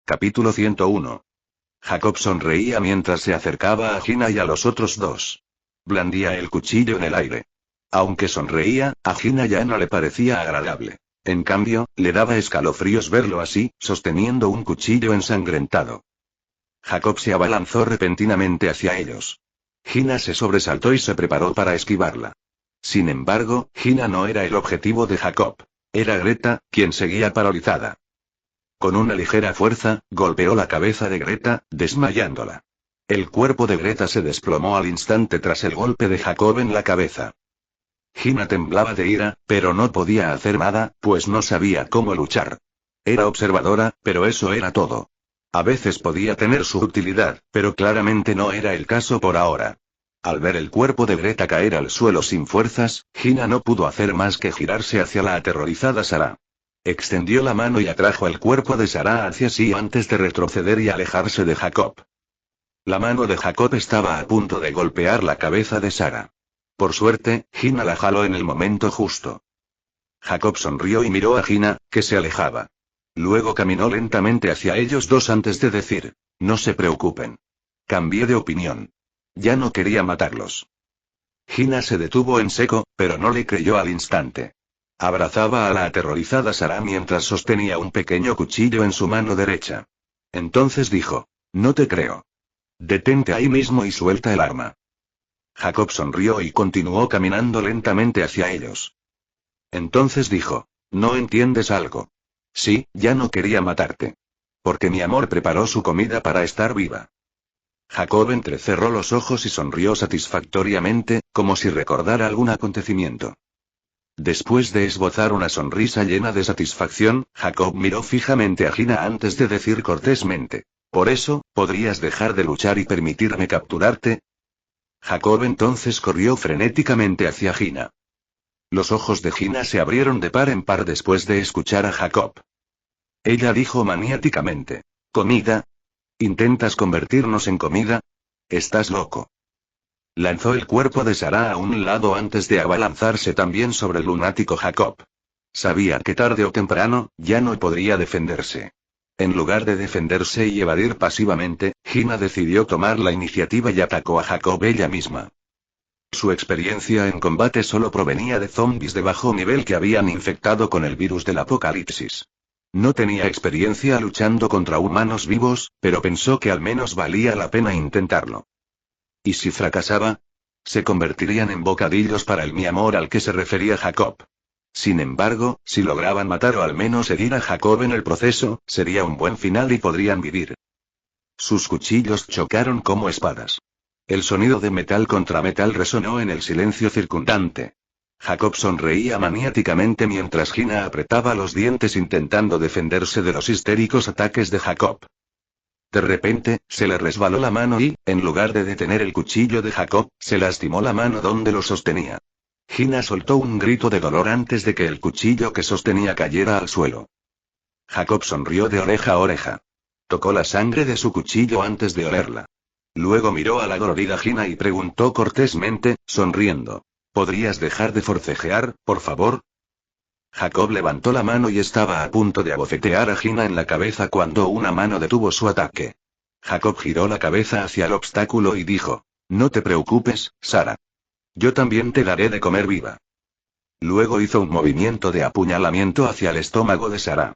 Capítulo 101. Jacob sonreía mientras se acercaba a Gina y a los otros dos. Blandía el cuchillo en el aire. Aunque sonreía, a Gina ya no le parecía agradable. En cambio, le daba escalofríos verlo así, sosteniendo un cuchillo ensangrentado. Jacob se abalanzó repentinamente hacia ellos. Gina se sobresaltó y se preparó para esquivarla. Sin embargo, Gina no era el objetivo de Jacob. Era Greta, quien seguía paralizada. Con una ligera fuerza, golpeó la cabeza de Greta, desmayándola. El cuerpo de Greta se desplomó al instante tras el golpe de Jacob en la cabeza. Gina temblaba de ira, pero no podía hacer nada, pues no sabía cómo luchar. Era observadora, pero eso era todo. A veces podía tener su utilidad, pero claramente no era el caso por ahora. Al ver el cuerpo de Greta caer al suelo sin fuerzas, Gina no pudo hacer más que girarse hacia la aterrorizada Sarah. Extendió la mano y atrajo el cuerpo de Sarah hacia sí antes de retroceder y alejarse de Jacob. La mano de Jacob estaba a punto de golpear la cabeza de Sarah. Por suerte, Gina la jaló en el momento justo. Jacob sonrió y miró a Gina, que se alejaba. Luego caminó lentamente hacia ellos dos antes de decir: no se preocupen. Cambié de opinión. Ya no quería matarlos. Gina se detuvo en seco, pero no le creyó al instante. Abrazaba a la aterrorizada Sarah mientras sostenía un pequeño cuchillo en su mano derecha. Entonces dijo: no te creo. Detente ahí mismo y suelta el arma. Jacob sonrió y continuó caminando lentamente hacia ellos. Entonces dijo: ¿no entiendes algo? Sí, ya no quería matarte. Porque mi amor preparó su comida para estar viva. Jacob entrecerró los ojos y sonrió satisfactoriamente, como si recordara algún acontecimiento. Después de esbozar una sonrisa llena de satisfacción, Jacob miró fijamente a Gina antes de decir cortésmente: ¿por eso, podrías dejar de luchar y permitirme capturarte? Jacob entonces corrió frenéticamente hacia Gina. Los ojos de Gina se abrieron de par en par después de escuchar a Jacob. Ella dijo maniáticamente: ¿comida? ¿Intentas convertirnos en comida? Estás loco. Lanzó el cuerpo de Sarah a un lado antes de abalanzarse también sobre el lunático Jacob. Sabía que tarde o temprano, ya no podría defenderse. En lugar de defenderse y evadir pasivamente, Gina decidió tomar la iniciativa y atacó a Jacob ella misma. Su experiencia en combate solo provenía de zombies de bajo nivel que habían infectado con el virus del apocalipsis. No tenía experiencia luchando contra humanos vivos, pero pensó que al menos valía la pena intentarlo. ¿Y si fracasaba? Se convertirían en bocadillos para el mi amor al que se refería Jacob. Sin embargo, si lograban matar o al menos herir a Jacob en el proceso, sería un buen final y podrían vivir. Sus cuchillos chocaron como espadas. El sonido de metal contra metal resonó en el silencio circundante. Jacob sonreía maniáticamente mientras Gina apretaba los dientes intentando defenderse de los histéricos ataques de Jacob. De repente, se le resbaló la mano y, en lugar de detener el cuchillo de Jacob, se lastimó la mano donde lo sostenía. Gina soltó un grito de dolor antes de que el cuchillo que sostenía cayera al suelo. Jacob sonrió de oreja a oreja. Tocó la sangre de su cuchillo antes de olerla. Luego miró a la dolorida Gina y preguntó cortésmente, sonriendo: ¿podrías dejar de forcejear, por favor? Jacob levantó la mano y estaba a punto de abofetear a Gina en la cabeza cuando una mano detuvo su ataque. Jacob giró la cabeza hacia el obstáculo y dijo: no te preocupes, Sarah. Yo también te daré de comer viva. Luego hizo un movimiento de apuñalamiento hacia el estómago de Sarah.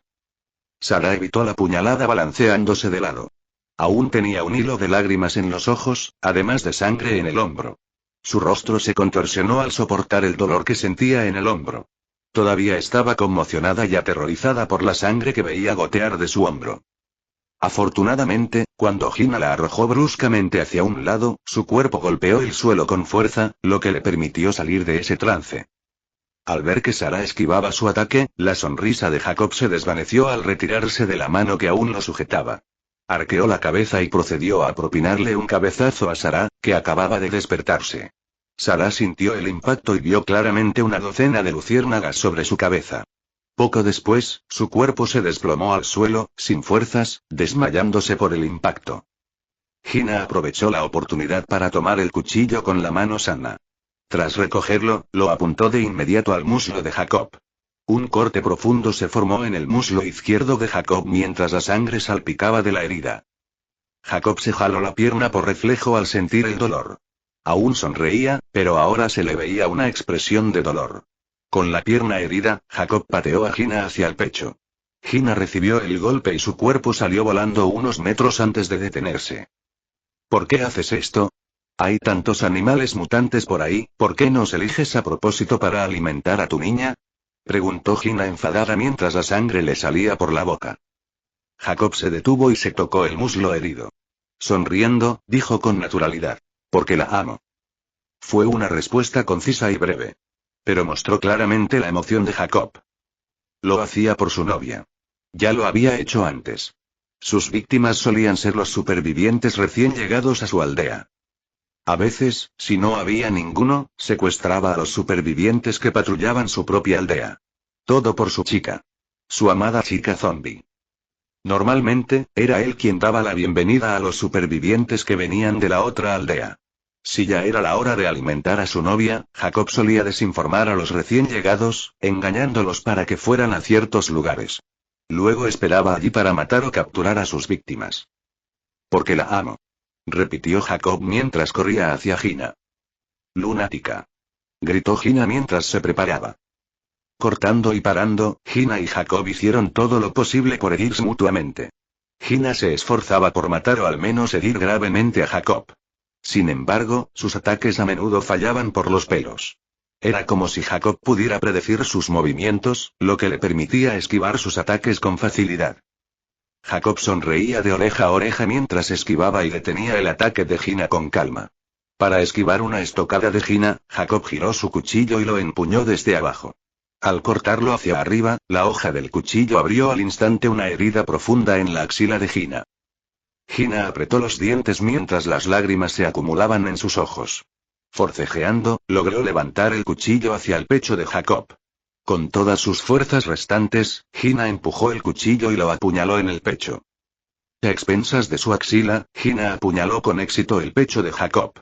Sarah evitó la puñalada balanceándose de lado. Aún tenía un hilo de lágrimas en los ojos, además de sangre en el hombro. Su rostro se contorsionó al soportar el dolor que sentía en el hombro. Todavía estaba conmocionada y aterrorizada por la sangre que veía gotear de su hombro. Afortunadamente, cuando Gina la arrojó bruscamente hacia un lado, su cuerpo golpeó el suelo con fuerza, lo que le permitió salir de ese trance. Al ver que Sarah esquivaba su ataque, la sonrisa de Jacob se desvaneció al retirarse de la mano que aún lo sujetaba. Arqueó la cabeza y procedió a propinarle un cabezazo a Sarah, que acababa de despertarse. Sarah sintió el impacto y vio claramente una docena de luciérnagas sobre su cabeza. Poco después, su cuerpo se desplomó al suelo, sin fuerzas, desmayándose por el impacto. Gina aprovechó la oportunidad para tomar el cuchillo con la mano sana. Tras recogerlo, lo apuntó de inmediato al muslo de Jacob. Un corte profundo se formó en el muslo izquierdo de Jacob mientras la sangre salpicaba de la herida. Jacob se jaló la pierna por reflejo al sentir el dolor. Aún sonreía, pero ahora se le veía una expresión de dolor. Con la pierna herida, Jacob pateó a Gina hacia el pecho. Gina recibió el golpe y su cuerpo salió volando unos metros antes de detenerse. ¿Por qué haces esto? Hay tantos animales mutantes por ahí, ¿por qué nos eliges a propósito para alimentar a tu niña? Preguntó Gina enfadada mientras la sangre le salía por la boca. Jacob se detuvo y se tocó el muslo herido. Sonriendo, dijo con naturalidad: porque la amo. Fue una respuesta concisa y breve. Pero mostró claramente la emoción de Jacob. Lo hacía por su novia. Ya lo había hecho antes. Sus víctimas solían ser los supervivientes recién llegados a su aldea. A veces, si no había ninguno, secuestraba a los supervivientes que patrullaban su propia aldea. Todo por su chica. Su amada chica zombie. Normalmente, era él quien daba la bienvenida a los supervivientes que venían de la otra aldea. Si ya era la hora de alimentar a su novia, Jacob solía desinformar a los recién llegados, engañándolos para que fueran a ciertos lugares. Luego esperaba allí para matar o capturar a sus víctimas. Porque la amo. Repitió Jacob mientras corría hacia Gina. Lunática. Gritó Gina mientras se preparaba. Cortando y parando, Gina y Jacob hicieron todo lo posible por herirse mutuamente. Gina se esforzaba por matar o al menos herir gravemente a Jacob. Sin embargo, sus ataques a menudo fallaban por los pelos. Era como si Jacob pudiera predecir sus movimientos, lo que le permitía esquivar sus ataques con facilidad. Jacob sonreía de oreja a oreja mientras esquivaba y detenía el ataque de Gina con calma. Para esquivar una estocada de Gina, Jacob giró su cuchillo y lo empuñó desde abajo. Al cortarlo hacia arriba, la hoja del cuchillo abrió al instante una herida profunda en la axila de Gina. Gina apretó los dientes mientras las lágrimas se acumulaban en sus ojos. Forcejeando, logró levantar el cuchillo hacia el pecho de Jacob. Con todas sus fuerzas restantes, Gina empujó el cuchillo y lo apuñaló en el pecho. A expensas de su axila, Gina apuñaló con éxito el pecho de Jacob.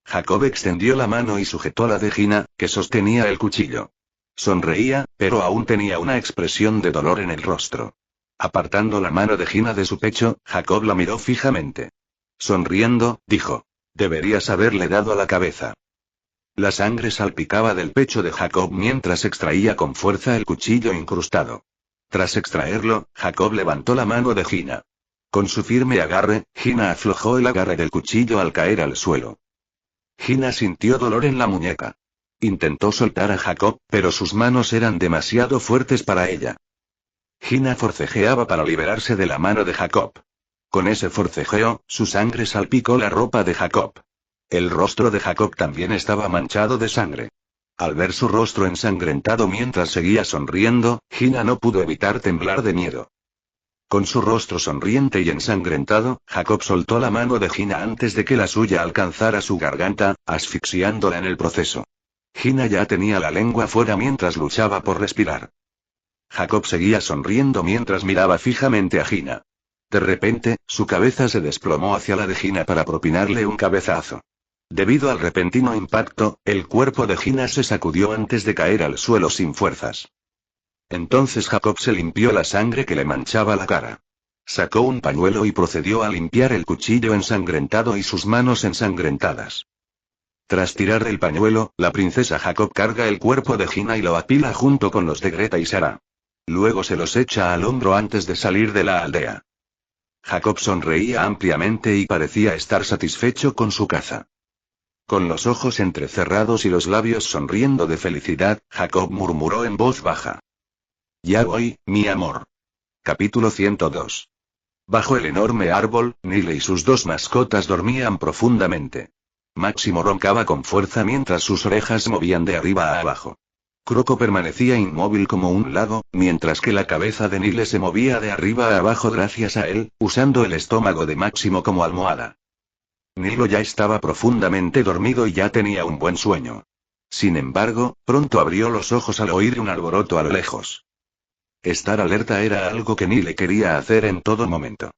Jacob extendió la mano y sujetó la de Gina, que sostenía el cuchillo. Sonreía, pero aún tenía una expresión de dolor en el rostro. Apartando la mano de Gina de su pecho, Jacob la miró fijamente. Sonriendo, dijo: deberías haberle dado a la cabeza. La sangre salpicaba del pecho de Jacob mientras extraía con fuerza el cuchillo incrustado. Tras extraerlo, Jacob levantó la mano de Gina. Con su firme agarre, Gina aflojó el agarre del cuchillo al caer al suelo. Gina sintió dolor en la muñeca. Intentó soltar a Jacob, pero sus manos eran demasiado fuertes para ella. Gina forcejeaba para liberarse de la mano de Jacob. Con ese forcejeo, su sangre salpicó la ropa de Jacob. El rostro de Jacob también estaba manchado de sangre. Al ver su rostro ensangrentado mientras seguía sonriendo, Gina no pudo evitar temblar de miedo. Con su rostro sonriente y ensangrentado, Jacob soltó la mano de Gina antes de que la suya alcanzara su garganta, asfixiándola en el proceso. Gina ya tenía la lengua fuera mientras luchaba por respirar. Jacob seguía sonriendo mientras miraba fijamente a Gina. De repente, su cabeza se desplomó hacia la de Gina para propinarle un cabezazo. Debido al repentino impacto, el cuerpo de Gina se sacudió antes de caer al suelo sin fuerzas. Entonces Jacob se limpió la sangre que le manchaba la cara. Sacó un pañuelo y procedió a limpiar el cuchillo ensangrentado y sus manos ensangrentadas. Tras tirar el pañuelo, la princesa Jacob carga el cuerpo de Gina y lo apila junto con los de Greta y Sarah. Luego se los echa al hombro antes de salir de la aldea. Jacob sonreía ampliamente y parecía estar satisfecho con su caza. Con los ojos entrecerrados y los labios sonriendo de felicidad, Jacob murmuró en voz baja: ya voy, mi amor. Capítulo 102. Bajo el enorme árbol, Nile y sus dos mascotas dormían profundamente. Máximo roncaba con fuerza mientras sus orejas se movían de arriba a abajo. Croco permanecía inmóvil como un lago, mientras que la cabeza de Nile se movía de arriba a abajo gracias a él, usando el estómago de Máximo como almohada. Nilo ya estaba profundamente dormido y ya tenía un buen sueño. Sin embargo, pronto abrió los ojos al oír un alboroto a lo lejos. Estar alerta era algo que Nile quería hacer en todo momento.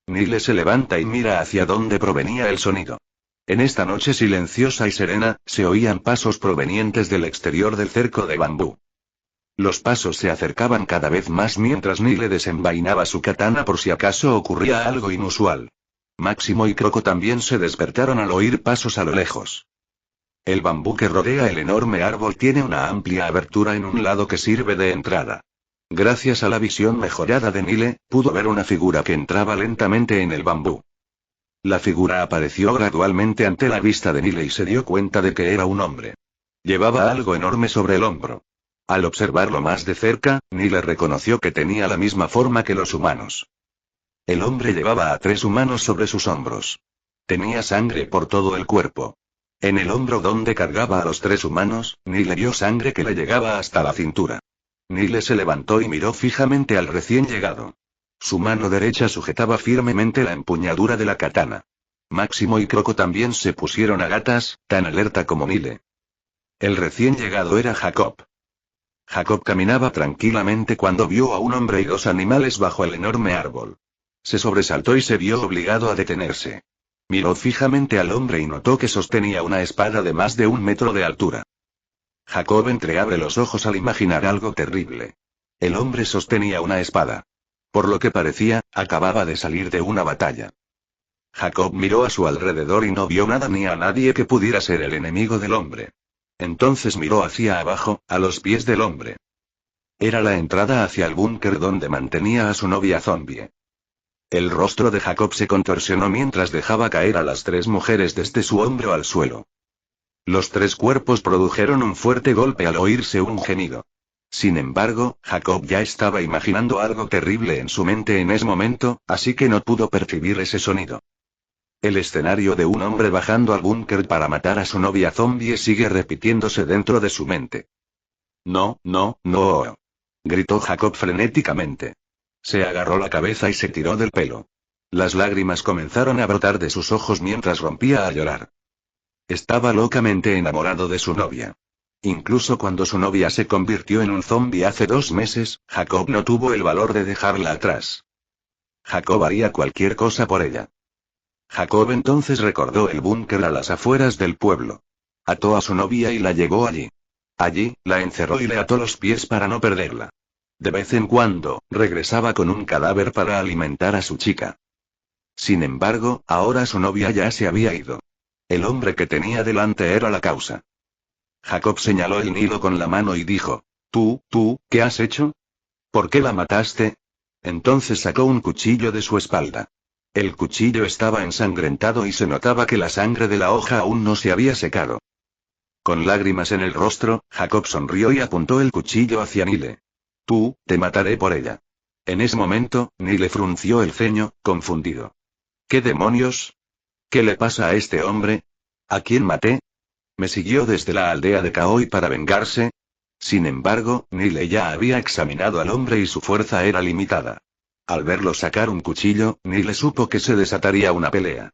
Nile se levanta y mira hacia dónde provenía el sonido. En esta noche silenciosa y serena, se oían pasos provenientes del exterior del cerco de bambú. Los pasos se acercaban cada vez más mientras Nile desenvainaba su katana por si acaso ocurría algo inusual. Máximo y Croco también se despertaron al oír pasos a lo lejos. El bambú que rodea el enorme árbol tiene una amplia abertura en un lado que sirve de entrada. Gracias a la visión mejorada de Nile, pudo ver una figura que entraba lentamente en el bambú. La figura apareció gradualmente ante la vista de Nile y se dio cuenta de que era un hombre. Llevaba algo enorme sobre el hombro. Al observarlo más de cerca, Nile reconoció que tenía la misma forma que los humanos. El hombre llevaba a 3 humanos sobre sus hombros. Tenía sangre por todo el cuerpo. En el hombro donde cargaba a los 3 humanos, Nile vio sangre que le llegaba hasta la cintura. Nile se levantó y miró fijamente al recién llegado. Su mano derecha sujetaba firmemente la empuñadura de la katana. Máximo y Croco también se pusieron a gatas, tan alerta como Nile. El recién llegado era Jacob. Jacob caminaba tranquilamente cuando vio a un hombre y 2 animales bajo el enorme árbol. Se sobresaltó y se vio obligado a detenerse. Miró fijamente al hombre y notó que sostenía una espada de más de 1 metro de altura. Jacob entreabre los ojos al imaginar algo terrible. El hombre sostenía una espada. Por lo que parecía, acababa de salir de una batalla. Jacob miró a su alrededor y no vio nada ni a nadie que pudiera ser el enemigo del hombre. Entonces miró hacia abajo, a los pies del hombre. Era la entrada hacia el búnker donde mantenía a su novia zombie. El rostro de Jacob se contorsionó mientras dejaba caer a las 3 mujeres desde su hombro al suelo. Los 3 cuerpos produjeron un fuerte golpe al oírse un gemido. Sin embargo, Jacob ya estaba imaginando algo terrible en su mente en ese momento, así que no pudo percibir ese sonido. El escenario de un hombre bajando al búnker para matar a su novia zombie sigue repitiéndose dentro de su mente. No, no, no, gritó Jacob frenéticamente. Se agarró la cabeza y se tiró del pelo. Las lágrimas comenzaron a brotar de sus ojos mientras rompía a llorar. Estaba locamente enamorado de su novia. Incluso cuando su novia se convirtió en un zombie hace 2 meses, Jacob no tuvo el valor de dejarla atrás. Jacob haría cualquier cosa por ella. Jacob entonces recordó el búnker a las afueras del pueblo. Ató a su novia y la llevó allí. Allí, la encerró y le ató los pies para no perderla. De vez en cuando, regresaba con un cadáver para alimentar a su chica. Sin embargo, ahora su novia ya se había ido. El hombre que tenía delante era la causa. Jacob señaló el Nilo con la mano y dijo: ¿Tú, qué has hecho? ¿Por qué la mataste? Entonces sacó un cuchillo de su espalda. El cuchillo estaba ensangrentado y se notaba que la sangre de la hoja aún no se había secado. Con lágrimas en el rostro, Jacob sonrió y apuntó el cuchillo hacia Nile. Te mataré por ella. En ese momento, Nile frunció el ceño, confundido. ¿Qué demonios? ¿Qué le pasa a este hombre? ¿A quién maté? ¿Me siguió desde la aldea de Kaoi para vengarse? Sin embargo, Nile ya había examinado al hombre y su fuerza era limitada. Al verlo sacar un cuchillo, Nile supo que se desataría una pelea.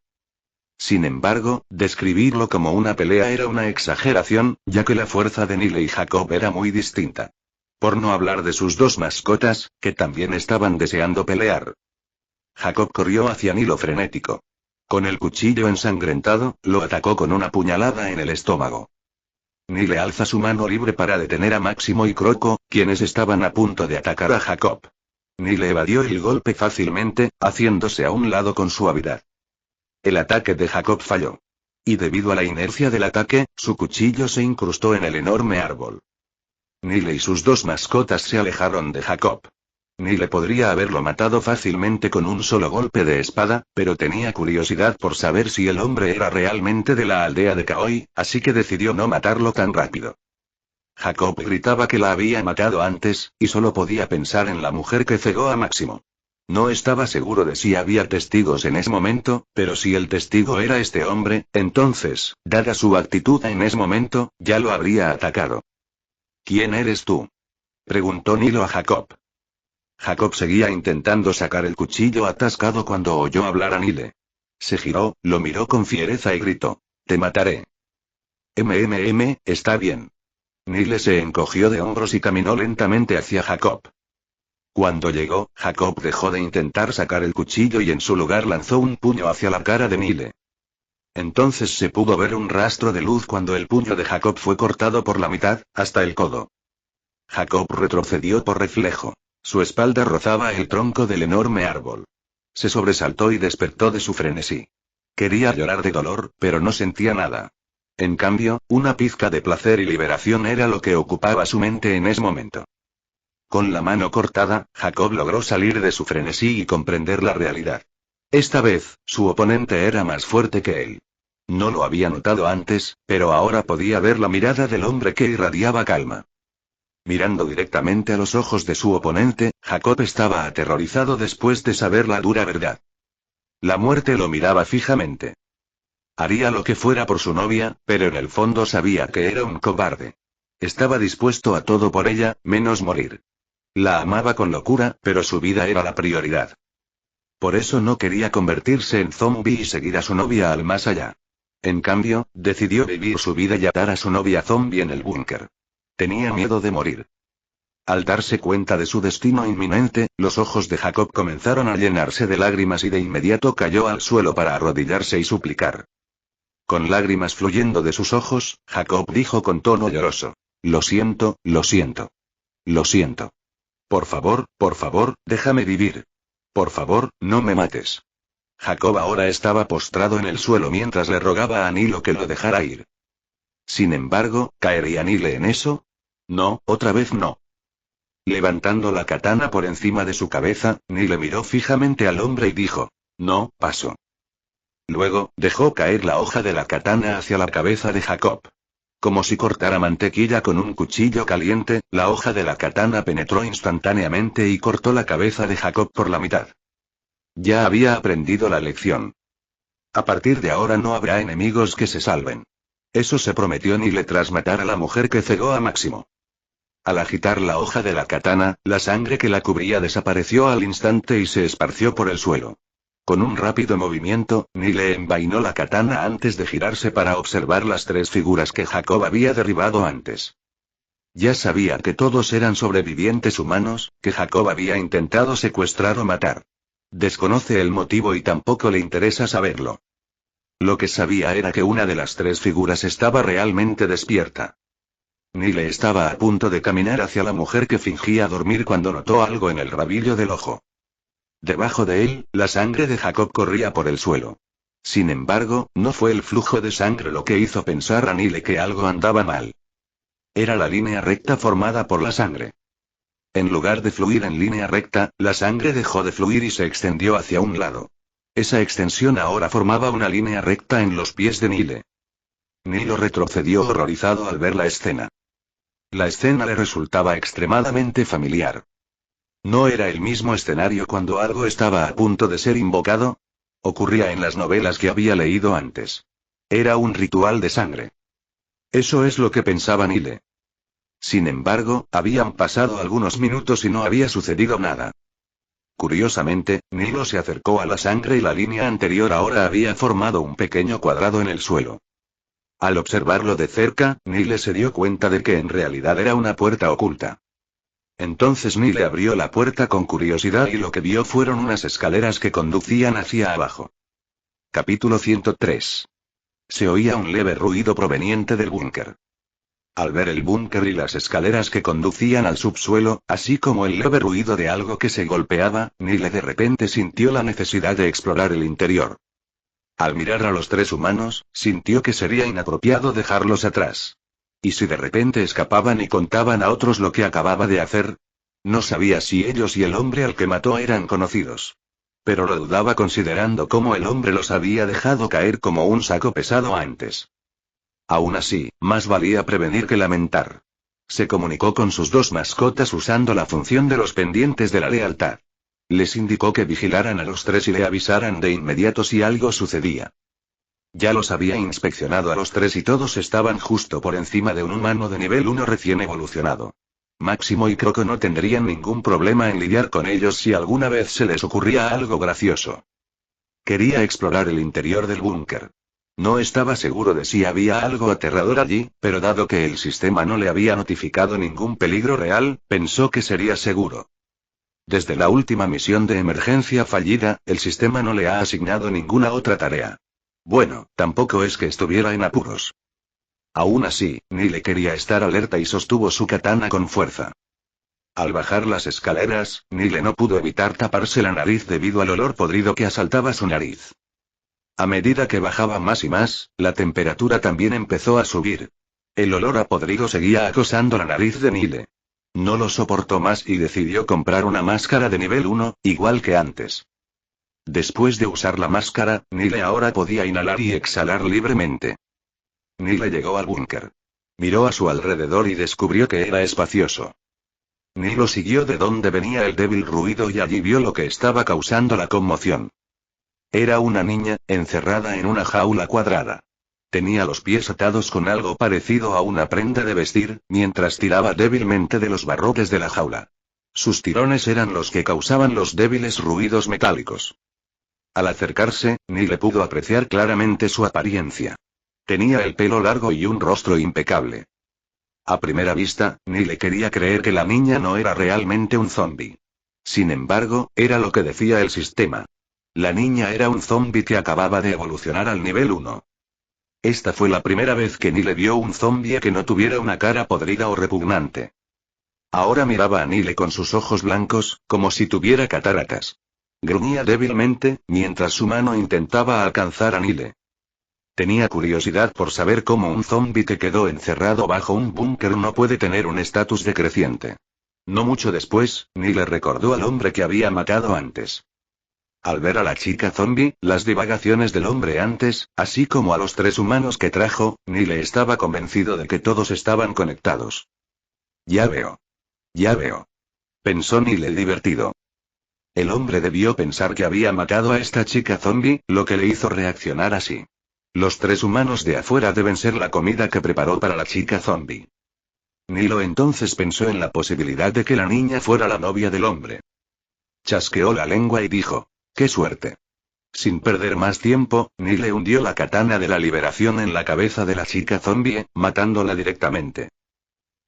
Sin embargo, describirlo como una pelea era una exageración, ya que la fuerza de Nile y Jacob era muy distinta. Por no hablar de sus 2 mascotas, que también estaban deseando pelear. Jacob corrió hacia Nilo frenético. Con el cuchillo ensangrentado, lo atacó con una puñalada en el estómago. Nile alza su mano libre para detener a Máximo y Croco, quienes estaban a punto de atacar a Jacob. Nile evadió el golpe fácilmente, haciéndose a un lado con suavidad. El ataque de Jacob falló. Y debido a la inercia del ataque, su cuchillo se incrustó en el enorme árbol. Nile y sus 2 mascotas se alejaron de Jacob. Nile podría haberlo matado fácilmente con un solo golpe de espada, pero tenía curiosidad por saber si el hombre era realmente de la aldea de Kaoi, así que decidió no matarlo tan rápido. Jacob gritaba que la había matado antes, y solo podía pensar en la mujer que cegó a Máximo. No estaba seguro de si había testigos en ese momento, pero si el testigo era este hombre, entonces, dada su actitud en ese momento, ya lo habría atacado. ¿Quién eres tú? Preguntó Nilo a Jacob. Jacob seguía intentando sacar el cuchillo atascado cuando oyó hablar a Nile. Se giró, lo miró con fiereza y gritó: «Te mataré». Está bien. Nile se encogió de hombros y caminó lentamente hacia Jacob. Cuando llegó, Jacob dejó de intentar sacar el cuchillo y en su lugar lanzó un puño hacia la cara de Nile. Entonces se pudo ver un rastro de luz cuando el puño de Jacob fue cortado por la mitad, hasta el codo. Jacob retrocedió por reflejo. Su espalda rozaba el tronco del enorme árbol. Se sobresaltó y despertó de su frenesí. Quería llorar de dolor, pero no sentía nada. En cambio, una pizca de placer y liberación era lo que ocupaba su mente en ese momento. Con la mano cortada, Jacob logró salir de su frenesí y comprender la realidad. Esta vez, su oponente era más fuerte que él. No lo había notado antes, pero ahora podía ver la mirada del hombre que irradiaba calma. Mirando directamente a los ojos de su oponente, Jacob estaba aterrorizado después de saber la dura verdad. La muerte lo miraba fijamente. Haría lo que fuera por su novia, pero en el fondo sabía que era un cobarde. Estaba dispuesto a todo por ella, menos morir. La amaba con locura, pero su vida era la prioridad. Por eso no quería convertirse en zombie y seguir a su novia al más allá. En cambio, decidió vivir su vida y atar a su novia zombie en el búnker. Tenía miedo de morir. Al darse cuenta de su destino inminente, los ojos de Jacob comenzaron a llenarse de lágrimas y de inmediato cayó al suelo para arrodillarse y suplicar. Con lágrimas fluyendo de sus ojos, Jacob dijo con tono lloroso: Lo siento, lo siento. Lo siento. Por favor, déjame vivir. Por favor, no me mates. Jacob ahora estaba postrado en el suelo mientras le rogaba a Nilo que lo dejara ir. Sin embargo, ¿caería Nile en eso? No, otra vez no. Levantando la katana por encima de su cabeza, Nile miró fijamente al hombre y dijo: No, paso. Luego, dejó caer la hoja de la katana hacia la cabeza de Jacob. Como si cortara mantequilla con un cuchillo caliente, la hoja de la katana penetró instantáneamente y cortó la cabeza de Jacob por la mitad. Ya había aprendido la lección. A partir de ahora no habrá enemigos que se salven. Eso se prometió Nile tras matar a la mujer que cegó a Máximo. Al agitar la hoja de la katana, la sangre que la cubría desapareció al instante y se esparció por el suelo. Con un rápido movimiento, Nile envainó la katana antes de girarse para observar las tres figuras que Jacob había derribado antes. Ya sabía que todos eran sobrevivientes humanos, que Jacob había intentado secuestrar o matar. Desconoce el motivo y tampoco le interesa saberlo. Lo que sabía era que una de las tres figuras estaba realmente despierta. Nile estaba a punto de caminar hacia la mujer que fingía dormir cuando notó algo en el rabillo del ojo. Debajo de él, la sangre de Jacob corría por el suelo. Sin embargo, no fue el flujo de sangre lo que hizo pensar a Nile que algo andaba mal. Era la línea recta formada por la sangre. En lugar de fluir en línea recta, la sangre dejó de fluir y se extendió hacia un lado. Esa extensión ahora formaba una línea recta en los pies de Nile. Nilo retrocedió horrorizado al ver la escena. La escena le resultaba extremadamente familiar. ¿No era el mismo escenario cuando algo estaba a punto de ser invocado? Ocurría en las novelas que había leído antes. Era un ritual de sangre. Eso es lo que pensaba Nile. Sin embargo, habían pasado algunos minutos y no había sucedido nada. Curiosamente, Nilo se acercó a la sangre y la línea anterior ahora había formado un pequeño cuadrado en el suelo. Al observarlo de cerca, Nile se dio cuenta de que en realidad era una puerta oculta. Entonces Nile abrió la puerta con curiosidad y lo que vio fueron unas escaleras que conducían hacia abajo. Capítulo 103. Se oía un leve ruido proveniente del búnker. Al ver el búnker y las escaleras que conducían al subsuelo, así como el leve ruido de algo que se golpeaba, Nile de repente sintió la necesidad de explorar el interior. Al mirar a los tres humanos, sintió que sería inapropiado dejarlos atrás. ¿Y si de repente escapaban y contaban a otros lo que acababa de hacer? No sabía si ellos y el hombre al que mató eran conocidos. Pero lo dudaba considerando cómo el hombre los había dejado caer como un saco pesado antes. Aún así, más valía prevenir que lamentar. Se comunicó con sus dos mascotas usando la función de los pendientes de la lealtad. Les indicó que vigilaran a los tres y le avisaran de inmediato si algo sucedía. Ya los había inspeccionado a los tres y todos estaban justo por encima de un humano de nivel 1 recién evolucionado. Máximo y Croco no tendrían ningún problema en lidiar con ellos si alguna vez se les ocurría algo gracioso. Quería explorar el interior del búnker. No estaba seguro de si había algo aterrador allí, pero dado que el sistema no le había notificado ningún peligro real, pensó que sería seguro. Desde la última misión de emergencia fallida, el sistema no le ha asignado ninguna otra tarea. Bueno, tampoco es que estuviera en apuros. Aún así, Nile quería estar alerta y sostuvo su katana con fuerza. Al bajar las escaleras, Nile no pudo evitar taparse la nariz debido al olor podrido que asaltaba su nariz. A medida que bajaba más y más, la temperatura también empezó a subir. El olor a podrido seguía acosando la nariz de Nile. No lo soportó más y decidió comprar una máscara de nivel 1, igual que antes. Después de usar la máscara, Nile ahora podía inhalar y exhalar libremente. Nile llegó al búnker. Miró a su alrededor y descubrió que era espacioso. Nilo siguió de donde venía el débil ruido y allí vio lo que estaba causando la conmoción. Era una niña, encerrada en una jaula cuadrada. Tenía los pies atados con algo parecido a una prenda de vestir, mientras tiraba débilmente de los barrotes de la jaula. Sus tirones eran los que causaban los débiles ruidos metálicos. Al acercarse, Nile pudo apreciar claramente su apariencia. Tenía el pelo largo y un rostro impecable. A primera vista, Nile quería creer que la niña no era realmente un zombi. Sin embargo, era lo que decía el sistema. La niña era un zombi que acababa de evolucionar al nivel 1. Esta fue la primera vez que Nile vio un zombi que no tuviera una cara podrida o repugnante. Ahora miraba a Nile con sus ojos blancos, como si tuviera cataratas. Gruñía débilmente, mientras su mano intentaba alcanzar a Nile. Tenía curiosidad por saber cómo un zombi que quedó encerrado bajo un búnker no puede tener un estatus decreciente. No mucho después, Nile recordó al hombre que había matado antes. Al ver a la chica zombi, las divagaciones del hombre antes, así como a los 3 humanos que trajo, Nile estaba convencido de que todos estaban conectados. Ya veo. Ya veo. Pensó Nile divertido. El hombre debió pensar que había matado a esta chica zombi, lo que le hizo reaccionar así. Los 3 humanos de afuera deben ser la comida que preparó para la chica zombi. Nilo entonces pensó en la posibilidad de que la niña fuera la novia del hombre. Chasqueó la lengua y dijo, ¡qué suerte! Sin perder más tiempo, Nile hundió la katana de la liberación en la cabeza de la chica zombie, matándola directamente.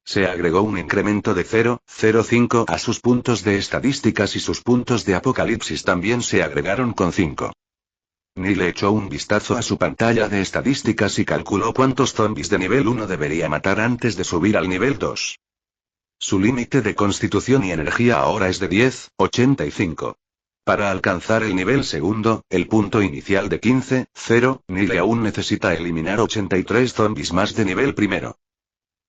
Se agregó un incremento de 0,05 a sus puntos de estadísticas y sus puntos de apocalipsis también se agregaron con 5. Nile echó un vistazo a su pantalla de estadísticas y calculó cuántos zombies de nivel 1 debería matar antes de subir al nivel 2. Su límite de constitución y energía ahora es de 10,85. Para alcanzar el nivel segundo, el punto inicial de 15,0, Nile aún necesita eliminar 83 zombies más de nivel primero.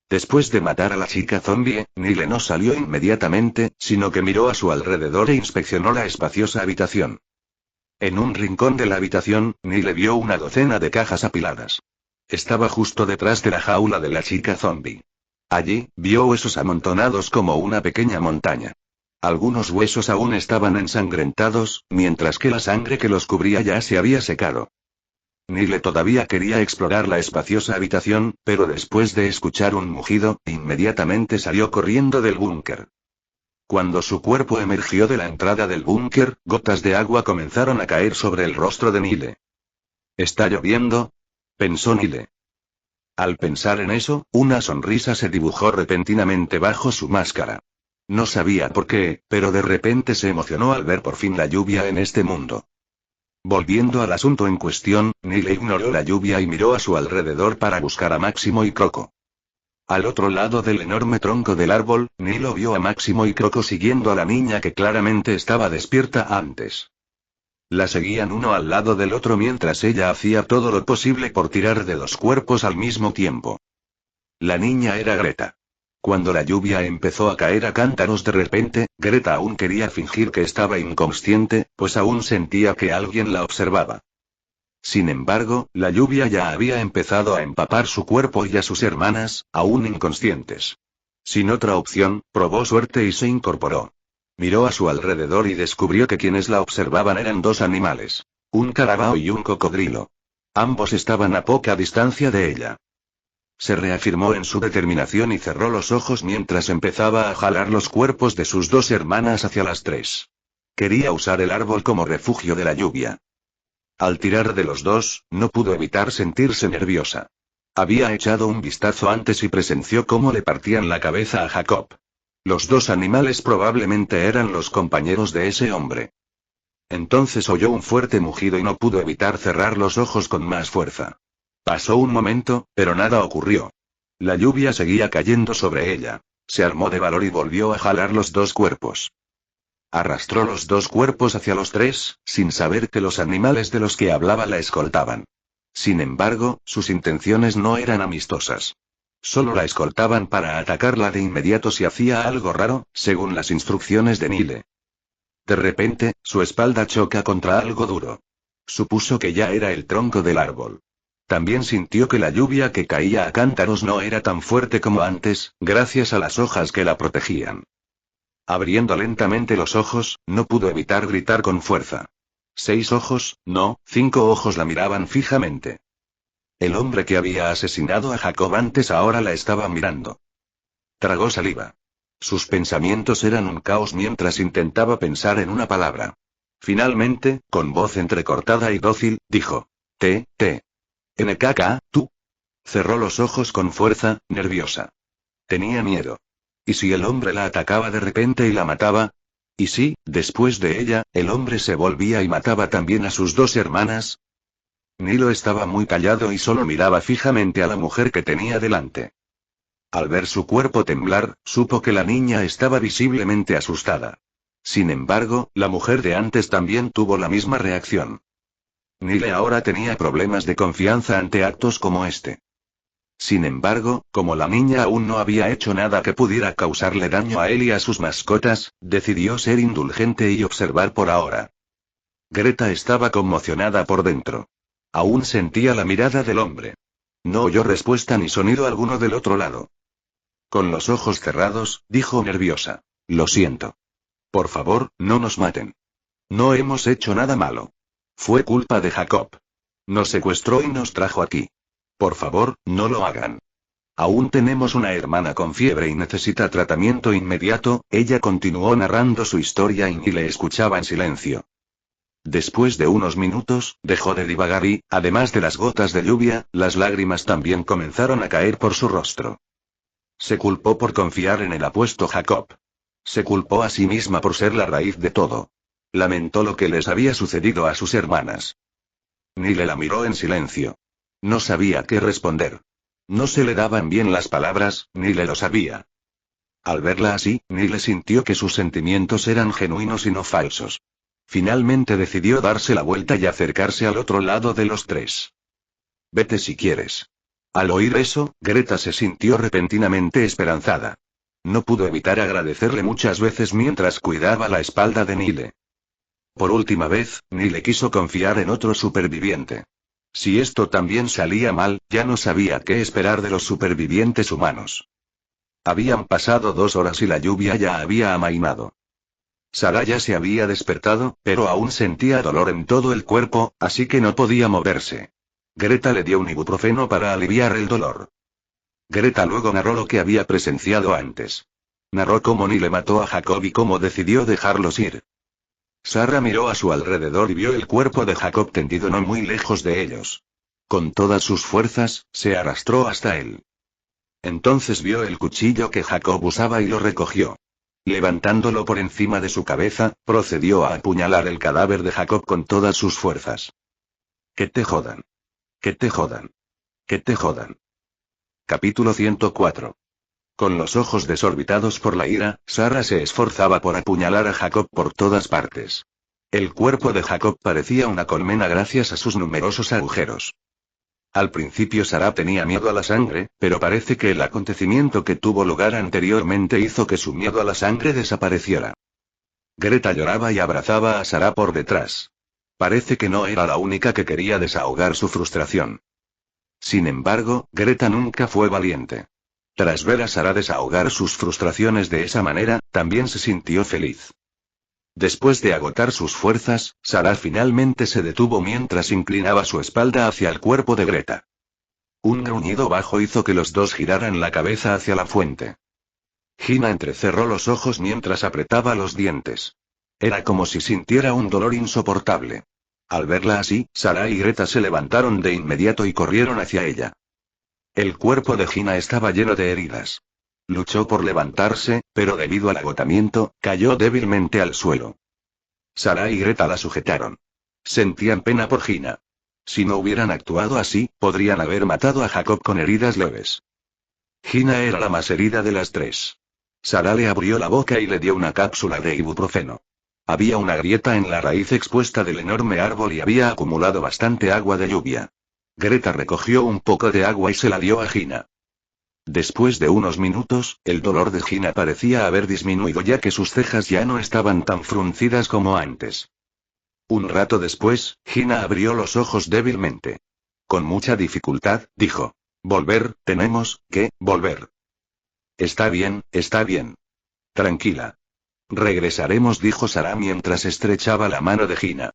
Después de matar a la chica zombie, Nile no salió inmediatamente, sino que miró a su alrededor e inspeccionó la espaciosa habitación. En un rincón de la habitación, Nile vio una docena de cajas apiladas. Estaba justo detrás de la jaula de la chica zombie. Allí, vio huesos amontonados como una pequeña montaña. Algunos huesos aún estaban ensangrentados, mientras que la sangre que los cubría ya se había secado. Nile todavía quería explorar la espaciosa habitación, pero después de escuchar un mugido, inmediatamente salió corriendo del búnker. Cuando su cuerpo emergió de la entrada del búnker, gotas de agua comenzaron a caer sobre el rostro de Nile. ¿Está lloviendo?, pensó Nile. Al pensar en eso, una sonrisa se dibujó repentinamente bajo su máscara. No sabía por qué, pero de repente se emocionó al ver por fin la lluvia en este mundo. Volviendo al asunto en cuestión, Nile ignoró la lluvia y miró a su alrededor para buscar a Máximo y Croco. Al otro lado del enorme tronco del árbol, Nilo vio a Máximo y Croco siguiendo a la niña que claramente estaba despierta antes. La seguían uno al lado del otro mientras ella hacía todo lo posible por tirar de 2 cuerpos al mismo tiempo. La niña era Greta. Cuando la lluvia empezó a caer a cántaros de repente, Greta aún quería fingir que estaba inconsciente, pues aún sentía que alguien la observaba. Sin embargo, la lluvia ya había empezado a empapar su cuerpo y a sus hermanas, aún inconscientes. Sin otra opción, probó suerte y se incorporó. Miró a su alrededor y descubrió que quienes la observaban eran 2 animales. Un carabao y un cocodrilo. Ambos estaban a poca distancia de ella. Se reafirmó en su determinación y cerró los ojos mientras empezaba a jalar los cuerpos de sus 2 hermanas hacia las 3. Quería usar el árbol como refugio de la lluvia. Al tirar de los 2, no pudo evitar sentirse nerviosa. Había echado un vistazo antes y presenció cómo le partían la cabeza a Jacob. Los 2 animales probablemente eran los compañeros de ese hombre. Entonces oyó un fuerte mugido y no pudo evitar cerrar los ojos con más fuerza. Pasó un momento, pero nada ocurrió. La lluvia seguía cayendo sobre ella. Se armó de valor y volvió a jalar los dos cuerpos. Arrastró los dos cuerpos hacia los tres, sin saber que los animales de los que hablaba la escoltaban. Sin embargo, sus intenciones no eran amistosas. Solo la escoltaban para atacarla de inmediato si hacía algo raro, según las instrucciones de Nile. De repente, su espalda choca contra algo duro. Supuso que ya era el tronco del árbol. También sintió que la lluvia que caía a cántaros no era tan fuerte como antes, gracias a las hojas que la protegían. Abriendo lentamente los ojos, no pudo evitar gritar con fuerza. 6 ojos, no, 5 ojos la miraban fijamente. El hombre que había asesinado a Jacob antes ahora la estaba mirando. Tragó saliva. Sus pensamientos eran un caos mientras intentaba pensar en una palabra. Finalmente, con voz entrecortada y dócil, dijo: NKK, tú. Cerró los ojos con fuerza, nerviosa. Tenía miedo. ¿Y si el hombre la atacaba de repente y la mataba? ¿Y si, después de ella, el hombre se volvía y mataba también a sus 2 hermanas? Nilo estaba muy callado y solo miraba fijamente a la mujer que tenía delante. Al ver su cuerpo temblar, supo que la niña estaba visiblemente asustada. Sin embargo, la mujer de antes también tuvo la misma reacción. Nile ahora tenía problemas de confianza ante actos como este. Sin embargo, como la niña aún no había hecho nada que pudiera causarle daño a él y a sus mascotas, decidió ser indulgente y observar por ahora. Greta estaba conmocionada por dentro. Aún sentía la mirada del hombre. No oyó respuesta ni sonido alguno del otro lado. Con los ojos cerrados, dijo nerviosa: lo siento. Por favor, no nos maten. No hemos hecho nada malo. Fue culpa de Jacob. Nos secuestró y nos trajo aquí. Por favor, no lo hagan. Aún tenemos una hermana con fiebre y necesita tratamiento inmediato. Ella continuó narrando su historia y le escuchaba en silencio. Después de unos minutos, dejó de divagar y, además de las gotas de lluvia, las lágrimas también comenzaron a caer por su rostro. Se culpó por confiar en el apuesto Jacob. Se culpó a sí misma por ser la raíz de todo. Lamentó lo que les había sucedido a sus hermanas. Nile la miró en silencio. No sabía qué responder. No se le daban bien las palabras, Nile lo sabía. Al verla así, Nile sintió que sus sentimientos eran genuinos y no falsos. Finalmente decidió darse la vuelta y acercarse al otro lado de los tres. Vete si quieres. Al oír eso, Greta se sintió repentinamente esperanzada. No pudo evitar agradecerle muchas veces mientras cuidaba la espalda de Nile. Por última vez, Nile quiso confiar en otro superviviente. Si esto también salía mal, ya no sabía qué esperar de los supervivientes humanos. Habían pasado 2 horas y la lluvia ya había amainado. Sarah ya se había despertado, pero aún sentía dolor en todo el cuerpo, así que no podía moverse. Greta le dio un ibuprofeno para aliviar el dolor. Greta luego narró lo que había presenciado antes. Narró cómo Nile mató a Jacob y cómo decidió dejarlos ir. Sarah miró a su alrededor y vio el cuerpo de Jacob tendido no muy lejos de ellos. Con todas sus fuerzas, se arrastró hasta él. Entonces vio el cuchillo que Jacob usaba y lo recogió. Levantándolo por encima de su cabeza, procedió a apuñalar el cadáver de Jacob con todas sus fuerzas. Que te jodan. Que te jodan. Que te jodan. Capítulo 104. Con los ojos desorbitados por la ira, Sarah se esforzaba por apuñalar a Jacob por todas partes. El cuerpo de Jacob parecía una colmena gracias a sus numerosos agujeros. Al principio Sarah tenía miedo a la sangre, pero parece que el acontecimiento que tuvo lugar anteriormente hizo que su miedo a la sangre desapareciera. Greta lloraba y abrazaba a Sarah por detrás. Parece que no era la única que quería desahogar su frustración. Sin embargo, Greta nunca fue valiente. Tras ver a Sarah desahogar sus frustraciones de esa manera, también se sintió feliz. Después de agotar sus fuerzas, Sarah finalmente se detuvo mientras inclinaba su espalda hacia el cuerpo de Greta. Un gruñido bajo hizo que los dos giraran la cabeza hacia la fuente. Gina entrecerró los ojos mientras apretaba los dientes. Era como si sintiera un dolor insoportable. Al verla así, Sarah y Greta se levantaron de inmediato y corrieron hacia ella. El cuerpo de Gina estaba lleno de heridas. Luchó por levantarse, pero debido al agotamiento, cayó débilmente al suelo. Sarah y Greta la sujetaron. Sentían pena por Gina. Si no hubieran actuado así, podrían haber matado a Jacob con heridas leves. Gina era la más herida de las tres. Sarah le abrió la boca y le dio una cápsula de ibuprofeno. Había una grieta en la raíz expuesta del enorme árbol y había acumulado bastante agua de lluvia. Greta recogió un poco de agua y se la dio a Gina. Después de unos minutos, el dolor de Gina parecía haber disminuido ya que sus cejas ya no estaban tan fruncidas como antes. Un rato después, Gina abrió los ojos débilmente. Con mucha dificultad, dijo: «Volver, tenemos que volver». Está bien, está bien. Tranquila. Regresaremos, dijo Sarah mientras estrechaba la mano de Gina.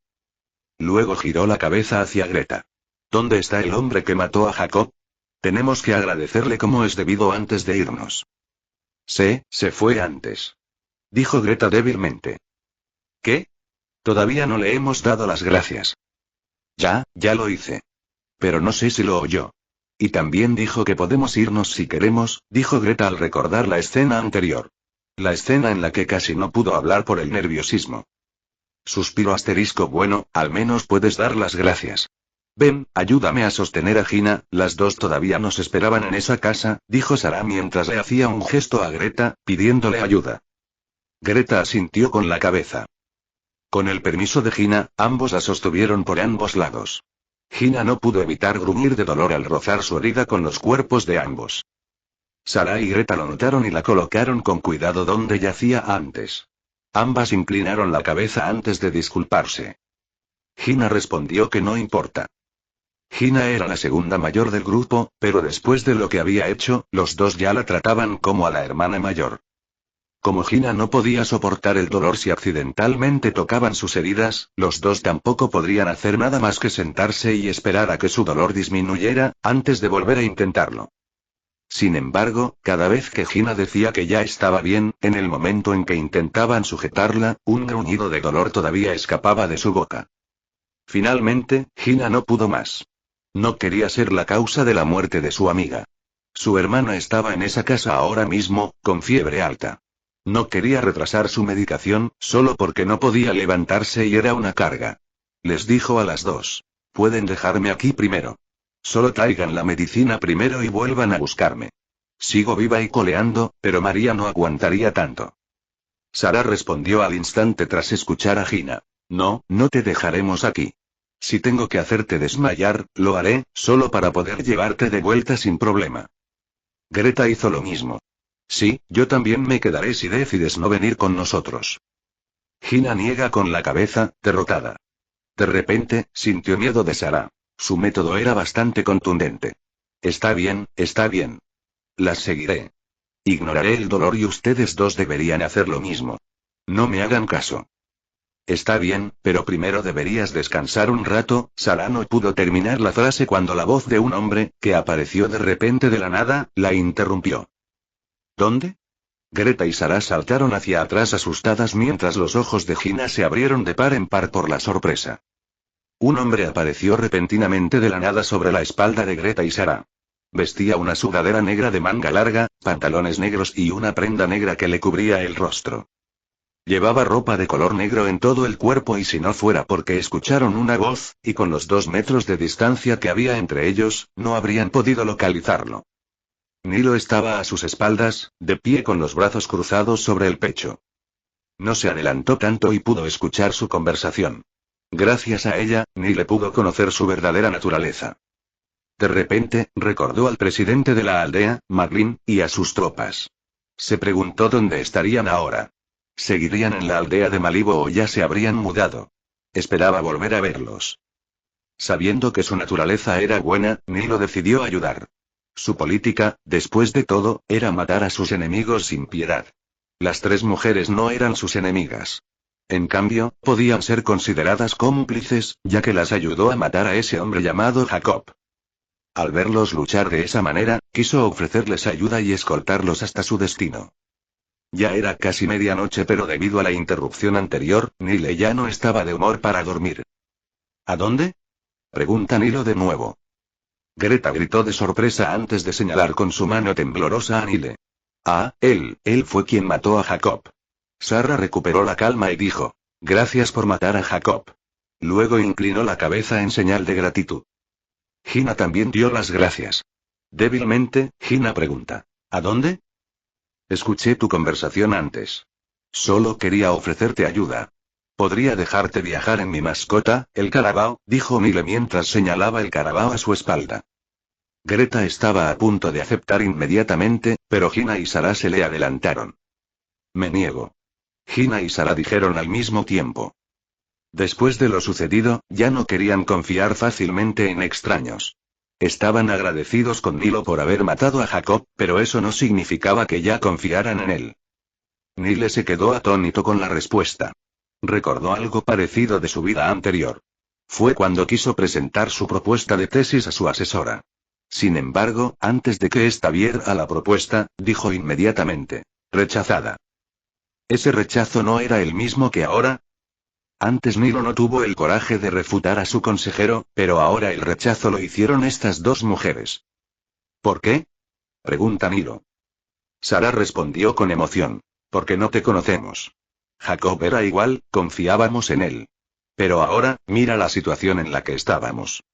Luego giró la cabeza hacia Greta. ¿Dónde está el hombre que mató a Jacob? Tenemos que agradecerle como es debido antes de irnos. Se fue antes. Dijo Greta débilmente. ¿Qué? Todavía no le hemos dado las gracias. Ya lo hice. Pero no sé si lo oyó. Y también dijo que podemos irnos si queremos, dijo Greta al recordar la escena anterior. La escena en la que casi no pudo hablar por el nerviosismo. Suspiro asterisco bueno, al menos puedes dar las gracias. Ven, ayúdame a sostener a Gina, las dos todavía nos esperaban en esa casa, dijo Sarah mientras le hacía un gesto a Greta, pidiéndole ayuda. Greta asintió con la cabeza. Con el permiso de Gina, ambos la sostuvieron por ambos lados. Gina no pudo evitar gruñir de dolor al rozar su herida con los cuerpos de ambos. Sarah y Greta lo notaron y la colocaron con cuidado donde yacía antes. Ambas inclinaron la cabeza antes de disculparse. Gina respondió que no importa. Gina era la segunda mayor del grupo, pero después de lo que había hecho, los dos ya la trataban como a la hermana mayor. Como Gina no podía soportar el dolor si accidentalmente tocaban sus heridas, los dos tampoco podrían hacer nada más que sentarse y esperar a que su dolor disminuyera, antes de volver a intentarlo. Sin embargo, cada vez que Gina decía que ya estaba bien, en el momento en que intentaban sujetarla, un gruñido de dolor todavía escapaba de su boca. Finalmente, Gina no pudo más. No quería ser la causa de la muerte de su amiga. Su hermana estaba en esa casa ahora mismo, con fiebre alta. No quería retrasar su medicación, solo porque no podía levantarse y era una carga. Les dijo a las dos: «Pueden dejarme aquí primero. Solo traigan la medicina primero y vuelvan a buscarme. Sigo viva y coleando, pero María no aguantaría tanto». Sarah respondió al instante tras escuchar a Gina: «No te dejaremos aquí. Si tengo que hacerte desmayar, lo haré, solo para poder llevarte de vuelta sin problema». Greta hizo lo mismo. «Sí, yo también me quedaré si decides no venir con nosotros». Gina niega con la cabeza, derrotada. De repente, sintió miedo de Sarah. Su método era bastante contundente. Está bien. Las seguiré. Ignoraré el dolor y ustedes dos deberían hacer lo mismo. No me hagan caso. Está bien, pero primero deberías descansar un rato. Sarah no pudo terminar la frase cuando la voz de un hombre, que apareció de repente de la nada, la interrumpió. ¿Dónde? Greta y Sarah saltaron hacia atrás asustadas mientras los ojos de Gina se abrieron de par en par por la sorpresa. Un hombre apareció repentinamente de la nada sobre la espalda de Greta y Sarah. Vestía una sudadera negra de manga larga, pantalones negros y una prenda negra que le cubría el rostro. Llevaba ropa de color negro en todo el cuerpo y si no fuera porque escucharon una voz, y con los 2 metros de distancia que había entre ellos, no habrían podido localizarlo. Nilo estaba a sus espaldas, de pie con los brazos cruzados sobre el pecho. No se adelantó tanto y pudo escuchar su conversación. Gracias a ella, Nile pudo conocer su verdadera naturaleza. De repente, recordó al presidente de la aldea, Maglin, y a sus tropas. Se preguntó dónde estarían ahora. ¿Seguirían en la aldea de Malibu o ya se habrían mudado? Esperaba volver a verlos. Sabiendo que su naturaleza era buena, Nilo decidió ayudar. Su política, después de todo, era matar a sus enemigos sin piedad. Las 3 mujeres no eran sus enemigas. En cambio, podían ser consideradas cómplices, ya que las ayudó a matar a ese hombre llamado Jacob. Al verlos luchar de esa manera, quiso ofrecerles ayuda y escoltarlos hasta su destino. Ya era casi medianoche, pero debido a la interrupción anterior, Nile ya no estaba de humor para dormir. ¿A dónde? Pregunta Nilo de nuevo. Greta gritó de sorpresa antes de señalar con su mano temblorosa a Nile. Ah, él fue quien mató a Jacob. Sarah recuperó la calma y dijo: «Gracias por matar a Jacob». Luego inclinó la cabeza en señal de gratitud. Hina también dio las gracias. Débilmente, Hina pregunta: ¿A dónde? Escuché tu conversación antes. Solo quería ofrecerte ayuda. Podría dejarte viajar en mi mascota, el carabao, dijo Nile mientras señalaba el carabao a su espalda. Greta estaba a punto de aceptar inmediatamente, pero Hina y Sara se le adelantaron. Me niego. Hina y Sara dijeron al mismo tiempo. Después de lo sucedido, ya no querían confiar fácilmente en extraños. Estaban agradecidos con Nilo por haber matado a Jacob, pero eso no significaba que ya confiaran en él. Nile se quedó atónito con la respuesta. Recordó algo parecido de su vida anterior. Fue cuando quiso presentar su propuesta de tesis a su asesora. Sin embargo, antes de que ésta viera la propuesta, dijo inmediatamente: rechazada. ¿Ese rechazo no era el mismo que ahora? Antes Nilo no tuvo el coraje de refutar a su consejero, pero ahora el rechazo lo hicieron estas dos mujeres. ¿Por qué? Pregunta Nilo. Sara respondió con emoción. Porque no te conocemos. Jacob era igual, confiábamos en él. Pero ahora, mira la situación en la que estábamos.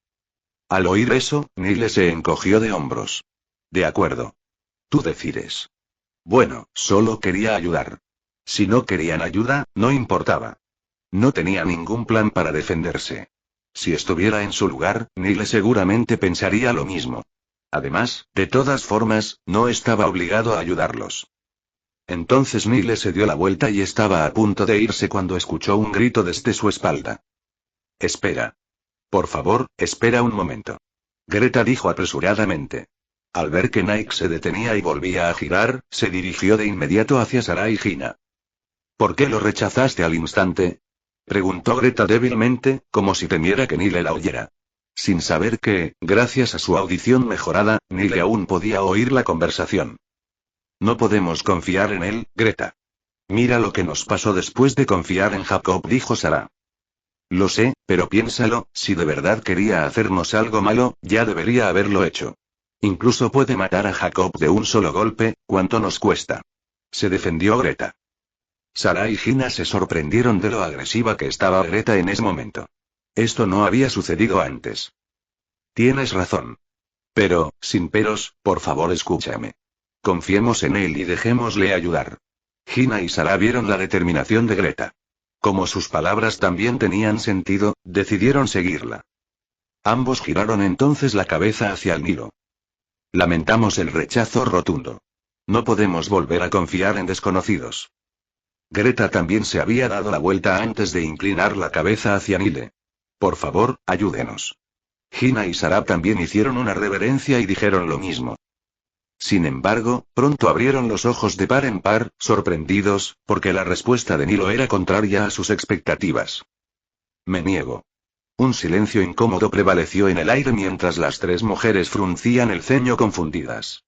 Al oír eso, Nile se encogió de hombros. De acuerdo. Tú decides. Bueno, solo quería ayudar. Si no querían ayuda, no importaba. No tenía ningún plan para defenderse. Si estuviera en su lugar, Nile seguramente pensaría lo mismo. Además, de todas formas, no estaba obligado a ayudarlos. Entonces Nile se dio la vuelta y estaba a punto de irse cuando escuchó un grito desde su espalda. Espera. Por favor, espera un momento. Greta dijo apresuradamente. Al ver que Nike se detenía y volvía a girar, se dirigió de inmediato hacia Sara y Hina. ¿Por qué lo rechazaste al instante? Preguntó Greta débilmente, como si temiera que Nile la oyera. Sin saber que, gracias a su audición mejorada, Nile aún podía oír la conversación. No podemos confiar en él, Greta. Mira lo que nos pasó después de confiar en Jacob, dijo Sara. Lo sé, pero piénsalo, si de verdad quería hacernos algo malo, ya debería haberlo hecho. Incluso puede matar a Jacob de un solo golpe, ¿cuánto nos cuesta? Se defendió Greta. Sara y Hina se sorprendieron de lo agresiva que estaba Greta en ese momento. Esto no había sucedido antes. Tienes razón. Pero, sin peros, por favor escúchame. Confiemos en él y dejémosle ayudar. Hina y Sara vieron la determinación de Greta. Como sus palabras también tenían sentido, decidieron seguirla. Ambos giraron entonces la cabeza hacia el Nilo. Lamentamos el rechazo rotundo. No podemos volver a confiar en desconocidos. Greta también se había dado la vuelta antes de inclinar la cabeza hacia Nile. Por favor, ayúdenos. Hina y Sara también hicieron una reverencia y dijeron lo mismo. Sin embargo, pronto abrieron los ojos de par en par, sorprendidos, porque la respuesta de Nilo era contraria a sus expectativas. Me niego. Un silencio incómodo prevaleció en el aire mientras las tres mujeres fruncían el ceño confundidas.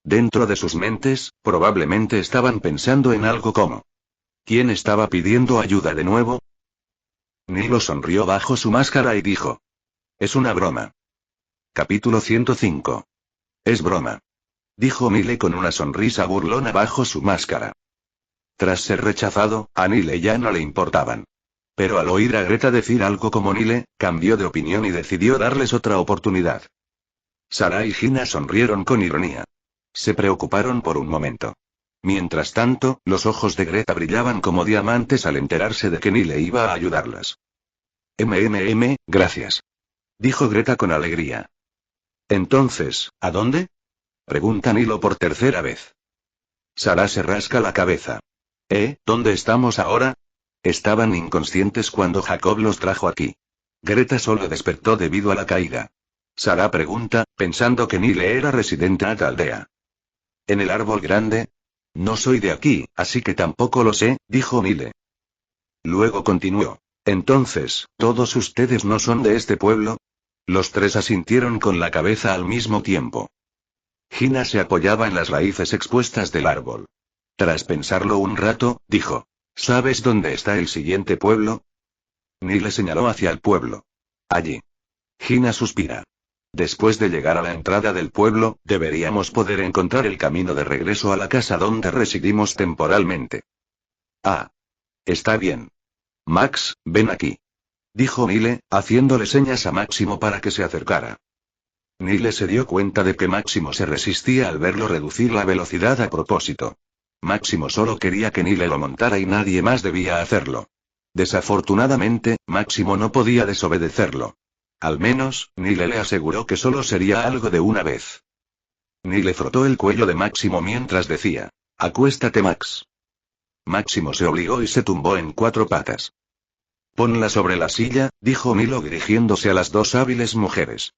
Dentro de sus mentes, probablemente estaban pensando en algo como: ¿quién estaba pidiendo ayuda de nuevo? Nilo sonrió bajo su máscara y dijo: es una broma. Capítulo 105. Es broma. Dijo Nile con una sonrisa burlona bajo su máscara. Tras ser rechazado, a Nile ya no le importaban. Pero al oír a Greta decir algo como Nile, cambió de opinión y decidió darles otra oportunidad. Sara y Hina sonrieron con ironía. Se preocuparon por un momento. Mientras tanto, los ojos de Greta brillaban como diamantes al enterarse de que Nile iba a ayudarlas. Gracias. Dijo Greta con alegría. Entonces, ¿a dónde? Pregunta Nilo por tercera vez. Sara se rasca la cabeza. ¿Dónde estamos ahora? Estaban inconscientes cuando Jacob los trajo aquí. Greta solo despertó debido a la caída. Sara pregunta, pensando que Nile era residente de la aldea. ¿En el árbol grande? No soy de aquí, así que tampoco lo sé, dijo Nile. Luego continuó. Entonces, ¿todos ustedes no son de este pueblo? Los tres asintieron con la cabeza al mismo tiempo. Hina se apoyaba en las raíces expuestas del árbol. Tras pensarlo un rato, dijo: ¿sabes dónde está el siguiente pueblo? Nile señaló hacia el pueblo. Allí. Hina suspira. Después de llegar a la entrada del pueblo, deberíamos poder encontrar el camino de regreso a la casa donde residimos temporalmente. Ah. Está bien. Max, ven aquí. dijo Nile, haciéndole señas a Máximo para que se acercara. Nile se dio cuenta de que Máximo se resistía al verlo reducir la velocidad a propósito. Máximo solo quería que Nile lo montara y nadie más debía hacerlo. Desafortunadamente, Máximo no podía desobedecerlo. Al menos, Nile le aseguró que solo sería algo de una vez. Nile frotó el cuello de Máximo mientras decía: «Acuéstate, Max». Máximo se obligó y se tumbó en 4 patas. «Ponla sobre la silla», dijo Milo dirigiéndose a las 2 hábiles mujeres.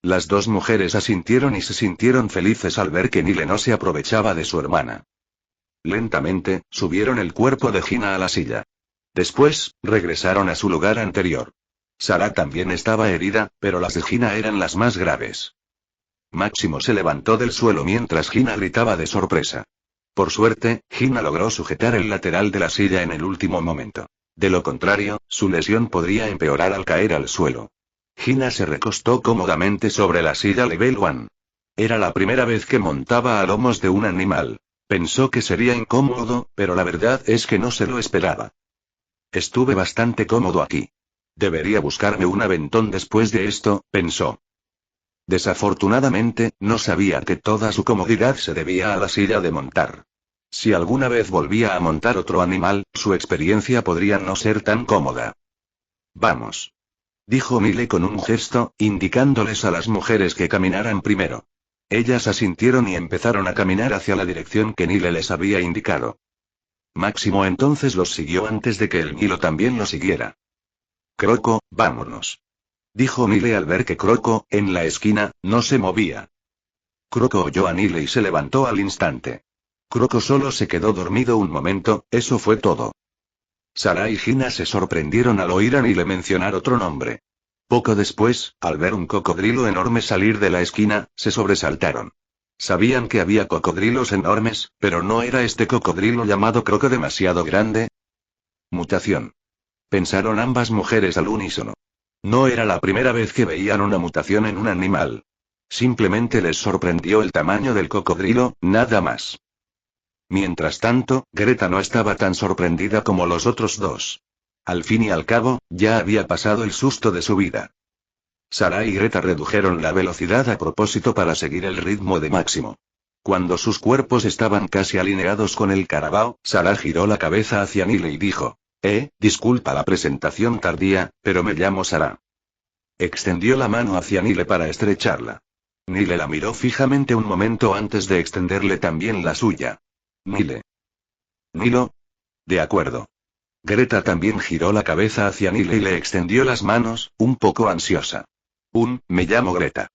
Las 2 mujeres asintieron y se sintieron felices al ver que Nile no se aprovechaba de su hermana. Lentamente, subieron el cuerpo de Gina a la silla. Después, regresaron a su lugar anterior. Sarah también estaba herida, pero las de Gina eran las más graves. Máximo se levantó del suelo mientras Gina gritaba de sorpresa. Por suerte, Gina logró sujetar el lateral de la silla en el último momento. De lo contrario, su lesión podría empeorar al caer al suelo. Gina se recostó cómodamente sobre la silla Level 1. Era la primera vez que montaba a lomos de un animal. Pensó que sería incómodo, pero la verdad es que no se lo esperaba. Estuve bastante cómodo aquí. Debería buscarme un aventón después de esto, pensó. Desafortunadamente, no sabía que toda su comodidad se debía a la silla de montar. Si alguna vez volvía a montar otro animal, su experiencia podría no ser tan cómoda. «Vamos», dijo Nile con un gesto, indicándoles a las mujeres que caminaran primero. Ellas asintieron y empezaron a caminar hacia la dirección que Nile les había indicado. Máximo entonces los siguió antes de que el Nilo también lo siguiera. «Croco, vámonos», dijo Nile al ver que Croco, en la esquina, no se movía. Croco oyó a Nile y se levantó al instante. Croco solo se quedó dormido un momento, eso fue todo. Sarah y Gina se sorprendieron al oír a Nile mencionar otro nombre. Poco después, al ver un cocodrilo enorme salir de la esquina, se sobresaltaron. Sabían que había cocodrilos enormes, pero ¿no era este cocodrilo llamado Croco demasiado grande? Mutación. Pensaron ambas mujeres al unísono. No era la primera vez que veían una mutación en un animal. Simplemente les sorprendió el tamaño del cocodrilo, nada más. Mientras tanto, Greta no estaba tan sorprendida como los otros dos. Al fin y al cabo, ya había pasado el susto de su vida. Sarah y Greta redujeron la velocidad a propósito para seguir el ritmo de Máximo. Cuando sus cuerpos estaban casi alineados con el carabao, Sarah giró la cabeza hacia Nile y dijo: disculpa la presentación tardía, pero me llamo Sarah. Extendió la mano hacia Nile para estrecharla. Nile la miró fijamente un momento antes de extenderle también la suya. Nile. ¿Nilo? De acuerdo. Greta también giró la cabeza hacia Nile y le extendió las manos, un poco ansiosa. Me llamo Greta.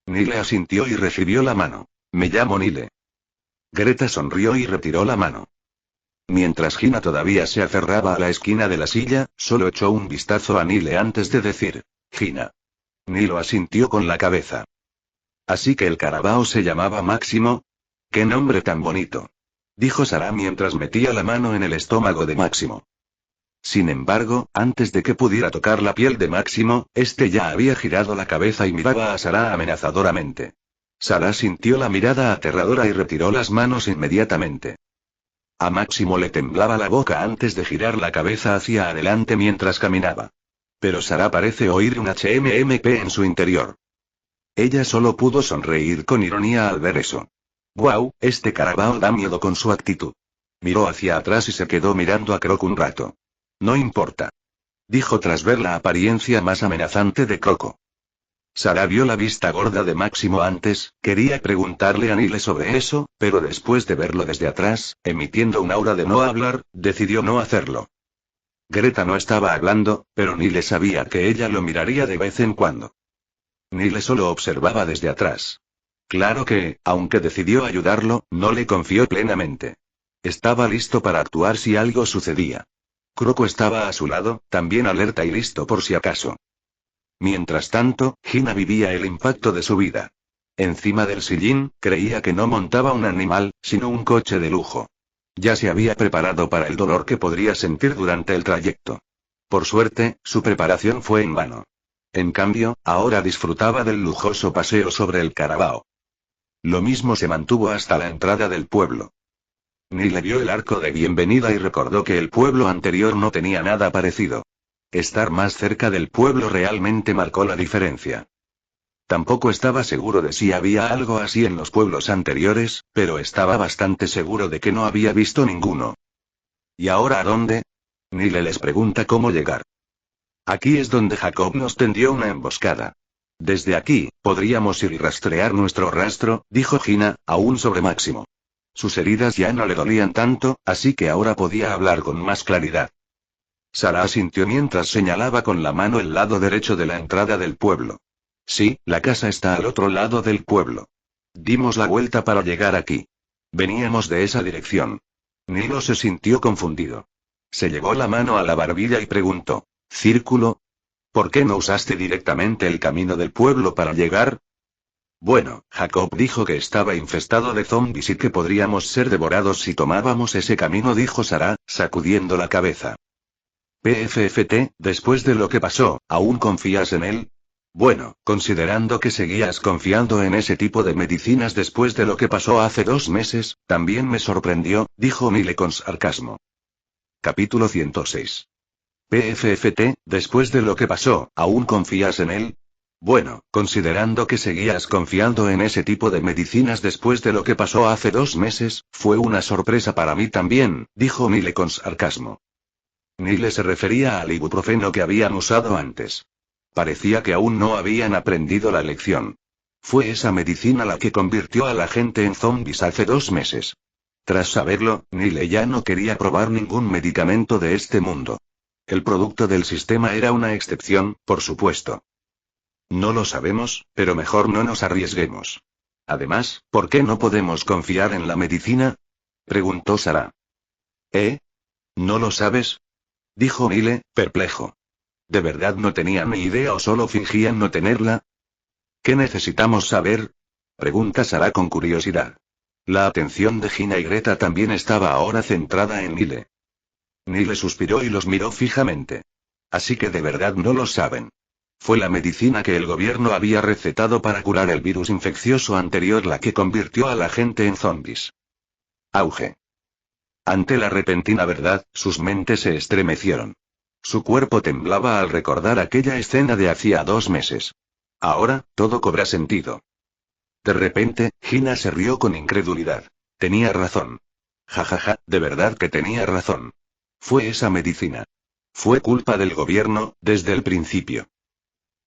Nile asintió y recibió la mano. Me llamo Nile. Greta sonrió y retiró la mano. Mientras Gina todavía se aferraba a la esquina de la silla, solo echó un vistazo a Nile antes de decir: Gina. Nilo asintió con la cabeza. Así que el carabao se llamaba Máximo. ¡Qué nombre tan bonito!, dijo Sarah mientras metía la mano en el estómago de Máximo. Sin embargo, antes de que pudiera tocar la piel de Máximo, este ya había girado la cabeza y miraba a Sarah amenazadoramente. Sarah sintió la mirada aterradora y retiró las manos inmediatamente. A Máximo le temblaba la boca antes de girar la cabeza hacia adelante mientras caminaba. Pero Sarah parece oír un HMMP en su interior. Ella solo pudo sonreír con ironía al ver eso. «Guau, este carabao da miedo con su actitud». Miró hacia atrás y se quedó mirando a Croco un rato. «No importa», dijo tras ver la apariencia más amenazante de Croco. Sarah vio la vista gorda de Máximo antes, quería preguntarle a Nile sobre eso, pero después de verlo desde atrás, emitiendo un aura de no hablar, decidió no hacerlo. Greta no estaba hablando, pero Nile sabía que ella lo miraría de vez en cuando. Nile solo observaba desde atrás. Claro que, aunque decidió ayudarlo, no le confió plenamente. Estaba listo para actuar si algo sucedía. Croco estaba a su lado, también alerta y listo por si acaso. Mientras tanto, Gina vivía el impacto de su vida. Encima del sillín, creía que no montaba un animal, sino un coche de lujo. Ya se había preparado para el dolor que podría sentir durante el trayecto. Por suerte, su preparación fue en vano. En cambio, ahora disfrutaba del lujoso paseo sobre el carabao. Lo mismo se mantuvo hasta la entrada del pueblo. Nile vio el arco de bienvenida y recordó que el pueblo anterior no tenía nada parecido. Estar más cerca del pueblo realmente marcó la diferencia. Tampoco estaba seguro de si había algo así en los pueblos anteriores, pero estaba bastante seguro de que no había visto ninguno. ¿Y ahora a dónde? Nile les pregunta cómo llegar. Aquí es donde Jacob nos tendió una emboscada. Desde aquí, podríamos ir y rastrear nuestro rastro, dijo Gina, aún sobre Máximo. Sus heridas ya no le dolían tanto, así que ahora podía hablar con más claridad. Sara asintió mientras señalaba con la mano el lado derecho de la entrada del pueblo. Sí, la casa está al otro lado del pueblo. Dimos la vuelta para llegar aquí. Veníamos de esa dirección. Nilo se sintió confundido. Se llevó la mano a la barbilla y preguntó, ¿círculo? ¿Por qué no usaste directamente el camino del pueblo para llegar? Bueno, Jacob dijo que estaba infestado de zombies y que podríamos ser devorados si tomábamos ese camino, dijo Sara, sacudiendo la cabeza. PFFT, después de lo que pasó, ¿aún confías en él? Bueno, considerando que seguías confiando en ese tipo de medicinas después de lo que pasó hace 2 meses, también me sorprendió, dijo Nile con sarcasmo. Capítulo 106. PFFT, después de lo que pasó, ¿aún confías en él? Bueno, considerando que seguías confiando en ese tipo de medicinas después de lo que pasó hace 2 meses, fue una sorpresa para mí también, dijo Nile con sarcasmo. Nile se refería al ibuprofeno que habían usado antes. Parecía que aún no habían aprendido la lección. Fue esa medicina la que convirtió a la gente en zombies hace 2 meses. Tras saberlo, Nile ya no quería probar ningún medicamento de este mundo. El producto del sistema era una excepción, por supuesto. No lo sabemos, pero mejor no nos arriesguemos. Además, ¿por qué no podemos confiar en la medicina? Preguntó Sara. ¿Eh? ¿No lo sabes? Dijo Nile, perplejo. ¿De verdad no tenían ni idea o solo fingían no tenerla? ¿Qué necesitamos saber? Pregunta Sara con curiosidad. La atención de Gina y Greta también estaba ahora centrada en Nile. Nile suspiró y los miró fijamente. Así que de verdad no lo saben. Fue la medicina que el gobierno había recetado para curar el virus infeccioso anterior la que convirtió a la gente en zombies. Auge. Ante la repentina verdad, sus mentes se estremecieron. Su cuerpo temblaba al recordar aquella escena de hacía 2 meses. Ahora, todo cobra sentido. De repente, Gina se rió con incredulidad. Tenía razón. Jajaja, de verdad que tenía razón. Fue esa medicina. Fue culpa del gobierno, desde el principio.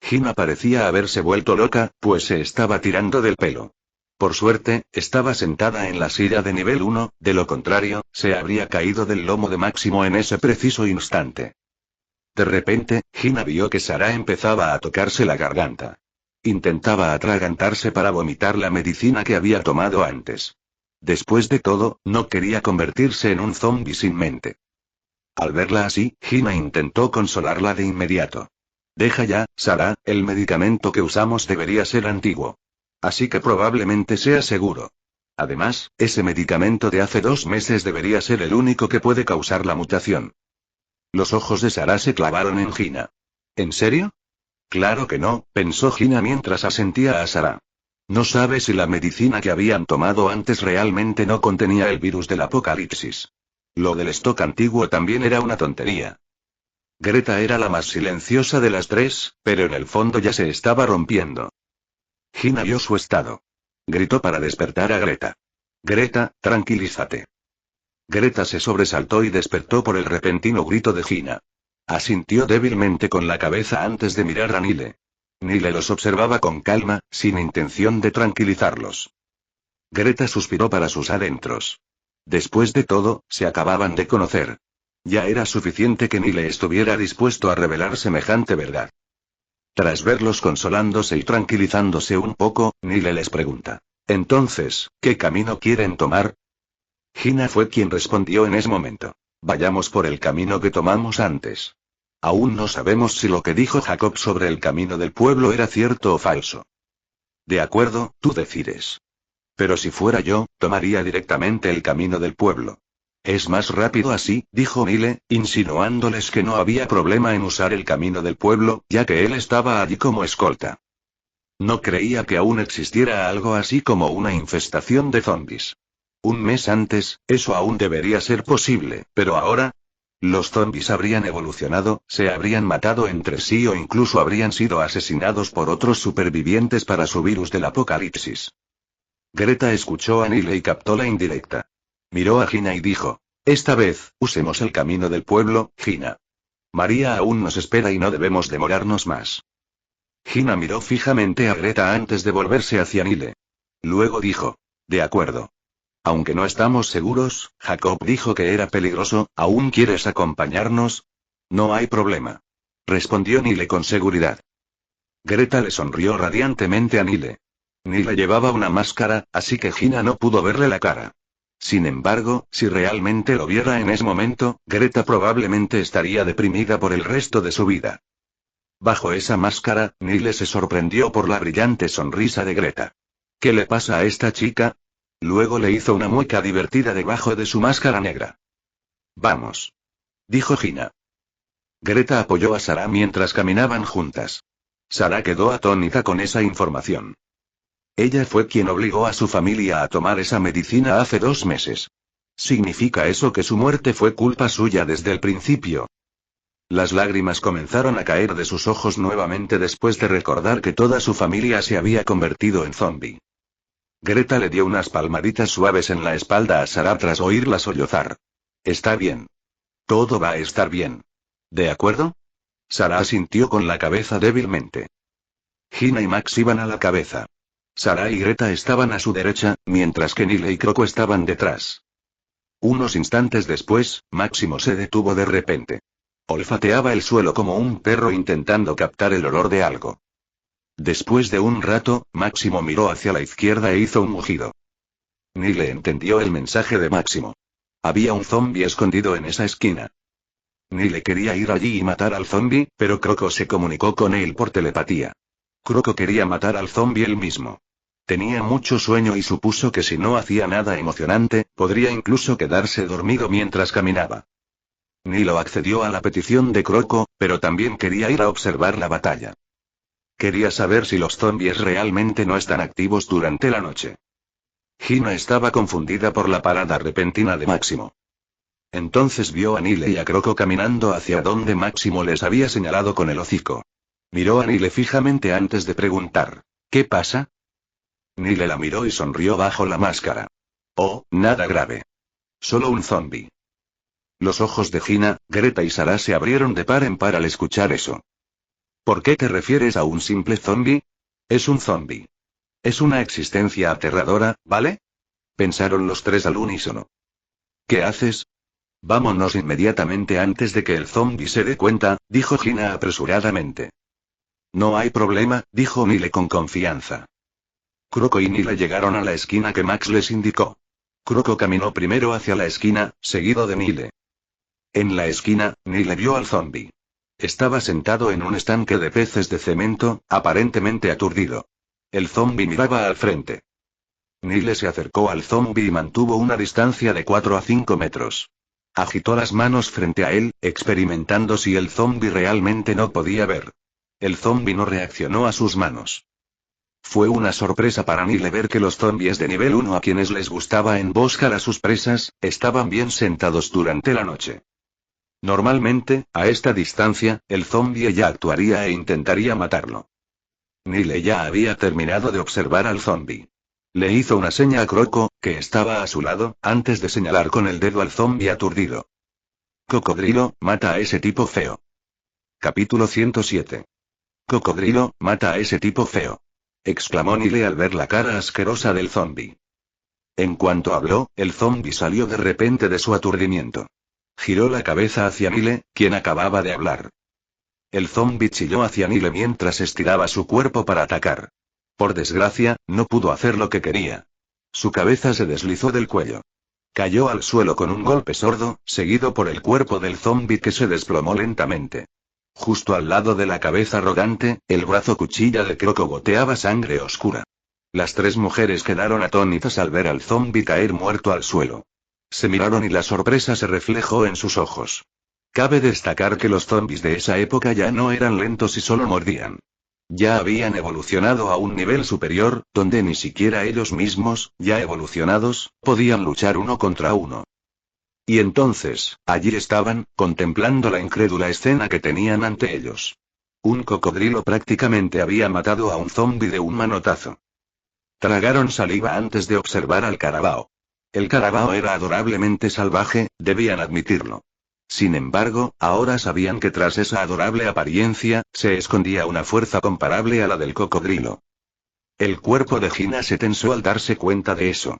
Gina parecía haberse vuelto loca, pues se estaba tirando del pelo. Por suerte, estaba sentada en la silla de nivel 1, de lo contrario, se habría caído del lomo de Máximo en ese preciso instante. De repente, Gina vio que Sara empezaba a tocarse la garganta. Intentaba atragantarse para vomitar la medicina que había tomado antes. Después de todo, no quería convertirse en un zombi sin mente. Al verla así, Gina intentó consolarla de inmediato. Deja ya, Sara, el medicamento que usamos debería ser antiguo. Así que probablemente sea seguro. Además, ese medicamento de hace 2 meses debería ser el único que puede causar la mutación. Los ojos de Sara se clavaron en Gina. ¿En serio? Claro que no, pensó Gina mientras asentía a Sara. No sabe si la medicina que habían tomado antes realmente no contenía el virus del apocalipsis. Lo del stock antiguo también era una tontería. Greta era la más silenciosa de las 3, pero en el fondo ya se estaba rompiendo. Gina vio su estado. Gritó para despertar a Greta. Greta, tranquilízate. Greta se sobresaltó y despertó por el repentino grito de Gina. Asintió débilmente con la cabeza antes de mirar a Nile. Nile los observaba con calma, sin intención de tranquilizarlos. Greta suspiró para sus adentros. Después de todo, se acababan de conocer. Ya era suficiente que Nile estuviera dispuesto a revelar semejante verdad. Tras verlos consolándose y tranquilizándose un poco, Nile les pregunta. Entonces, ¿qué camino quieren tomar? Gina fue quien respondió en ese momento. Vayamos por el camino que tomamos antes. Aún no sabemos si lo que dijo Jacob sobre el camino del pueblo era cierto o falso. De acuerdo, tú decides. Pero si fuera yo, tomaría directamente el camino del pueblo. Es más rápido así, dijo Nile, insinuándoles que no había problema en usar el camino del pueblo, ya que él estaba allí como escolta. No creía que aún existiera algo así como una infestación de zombies. 1 mes antes, eso aún debería ser posible, pero ahora... Los zombies habrían evolucionado, se habrían matado entre sí o incluso habrían sido asesinados por otros supervivientes para su virus del apocalipsis. Greta escuchó a Nile y captó la indirecta. Miró a Gina y dijo: esta vez, usemos el camino del pueblo, Gina. María aún nos espera y no debemos demorarnos más. Gina miró fijamente a Greta antes de volverse hacia Nile. Luego dijo: de acuerdo. Aunque no estamos seguros, Jacob dijo que era peligroso, ¿aún quieres acompañarnos? No hay problema. Respondió Nile con seguridad. Greta le sonrió radiantemente a Nile. Nile llevaba una máscara, así que Gina no pudo verle la cara. Sin embargo, si realmente lo viera en ese momento, Greta probablemente estaría deprimida por el resto de su vida. Bajo esa máscara, Nile se sorprendió por la brillante sonrisa de Greta. ¿Qué le pasa a esta chica? Luego le hizo una mueca divertida debajo de su máscara negra. Vamos. Dijo Gina. Greta apoyó a Sarah mientras caminaban juntas. Sarah quedó atónita con esa información. Ella fue quien obligó a su familia a tomar esa medicina hace 2 meses. ¿Significa eso que su muerte fue culpa suya desde el principio? Las lágrimas comenzaron a caer de sus ojos nuevamente después de recordar que toda su familia se había convertido en zombie. Greta le dio unas palmaditas suaves en la espalda a Sarah tras oírla sollozar. Está bien. Todo va a estar bien. ¿De acuerdo? Sarah asintió con la cabeza débilmente. Gina y Max iban a la cabeza. Sarah y Greta estaban a su derecha, mientras que Nile y Croco estaban detrás. Unos instantes después, Máximo se detuvo de repente. Olfateaba el suelo como un perro intentando captar el olor de algo. Después de un rato, Máximo miró hacia la izquierda e hizo un mugido. Nile entendió el mensaje de Máximo. Había un zombi escondido en esa esquina. Nile quería ir allí y matar al zombi, pero Croco se comunicó con él por telepatía. Croco quería matar al zombi él mismo. Tenía mucho sueño y supuso que si no hacía nada emocionante, podría incluso quedarse dormido mientras caminaba. Nilo accedió a la petición de Croco, pero también quería ir a observar la batalla. Quería saber si los zombies realmente no están activos durante la noche. Gina estaba confundida por la parada repentina de Máximo. Entonces vio a Nile y a Croco caminando hacia donde Máximo les había señalado con el hocico. Miró a Nile fijamente antes de preguntar: ¿qué pasa? Nile la miró y sonrió bajo la máscara. Oh, nada grave. Solo un zombi. Los ojos de Gina, Greta y Sarah se abrieron de par en par al escuchar eso. ¿Por qué te refieres a un simple zombi? Es un zombi. Es una existencia aterradora, ¿vale? Pensaron los tres al unísono. ¿Qué haces? Vámonos inmediatamente antes de que el zombi se dé cuenta, dijo Gina apresuradamente. No hay problema, dijo Nile con confianza. Croco y Nile llegaron a la esquina que Max les indicó. Croco caminó primero hacia la esquina, seguido de Nile. En la esquina, Nile vio al zombi. Estaba sentado en un estanque de peces de cemento, aparentemente aturdido. El zombi miraba al frente. Nile se acercó al zombi y mantuvo una distancia de 4 a 5 metros. Agitó las manos frente a él, experimentando si el zombi realmente no podía ver. El zombi no reaccionó a sus manos. Fue una sorpresa para Nile ver que los zombies de nivel 1 a quienes les gustaba emboscar a sus presas, estaban bien sentados durante la noche. Normalmente, a esta distancia, el zombi ya actuaría e intentaría matarlo. Nile ya había terminado de observar al zombi. Le hizo una seña a Croco, que estaba a su lado, antes de señalar con el dedo al zombi aturdido. Cocodrilo, mata a ese tipo feo. Capítulo 107. Cocodrilo, mata a ese tipo feo. Exclamó Nile al ver la cara asquerosa del zombi. En cuanto habló, el zombi salió de repente de su aturdimiento. Giró la cabeza hacia Nile, quien acababa de hablar. El zombi chilló hacia Nile mientras estiraba su cuerpo para atacar. Por desgracia, no pudo hacer lo que quería. Su cabeza se deslizó del cuello. Cayó al suelo con un golpe sordo, seguido por el cuerpo del zombi que se desplomó lentamente. Justo al lado de la cabeza arrogante, el brazo cuchilla de Croco goteaba sangre oscura. Las tres mujeres quedaron atónitas al ver al zombi caer muerto al suelo. Se miraron y la sorpresa se reflejó en sus ojos. Cabe destacar que los zombis de esa época ya no eran lentos y solo mordían. Ya habían evolucionado a un nivel superior, donde ni siquiera ellos mismos, ya evolucionados, podían luchar uno contra uno. Y entonces, allí estaban, contemplando la incrédula escena que tenían ante ellos. Un cocodrilo prácticamente había matado a un zombi de un manotazo. Tragaron saliva antes de observar al carabao. El carabao era adorablemente salvaje, debían admitirlo. Sin embargo, ahora sabían que tras esa adorable apariencia, se escondía una fuerza comparable a la del cocodrilo. El cuerpo de Gina se tensó al darse cuenta de eso.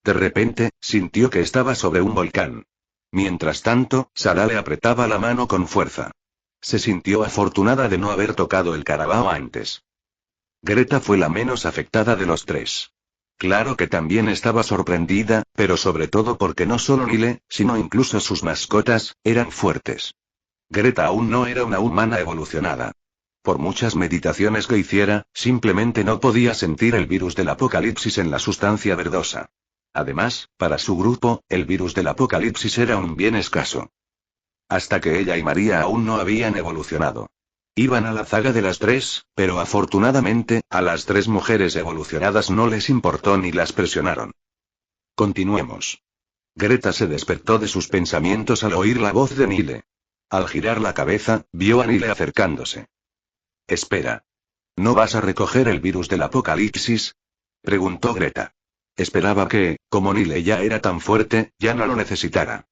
De repente, sintió que estaba sobre un volcán. Mientras tanto, Sara le apretaba la mano con fuerza. Se sintió afortunada de no haber tocado el carabao antes. Greta fue la menos afectada de los tres. Claro que también estaba sorprendida, pero sobre todo porque no solo Nile, sino incluso sus mascotas, eran fuertes. Greta aún no era una humana evolucionada. Por muchas meditaciones que hiciera, simplemente no podía sentir el virus del apocalipsis en la sustancia verdosa. Además, para su grupo, el virus del apocalipsis era un bien escaso. Hasta que ella y María aún no habían evolucionado. Iban a la zaga de las tres, pero afortunadamente, a las tres mujeres evolucionadas no les importó ni las presionaron. Continuemos. Greta se despertó de sus pensamientos al oír la voz de Nile. Al girar la cabeza, vio a Nile acercándose. Espera. ¿No vas a recoger el virus del apocalipsis? Preguntó Greta. Esperaba que, como Nile ya era tan fuerte, ya no lo necesitara.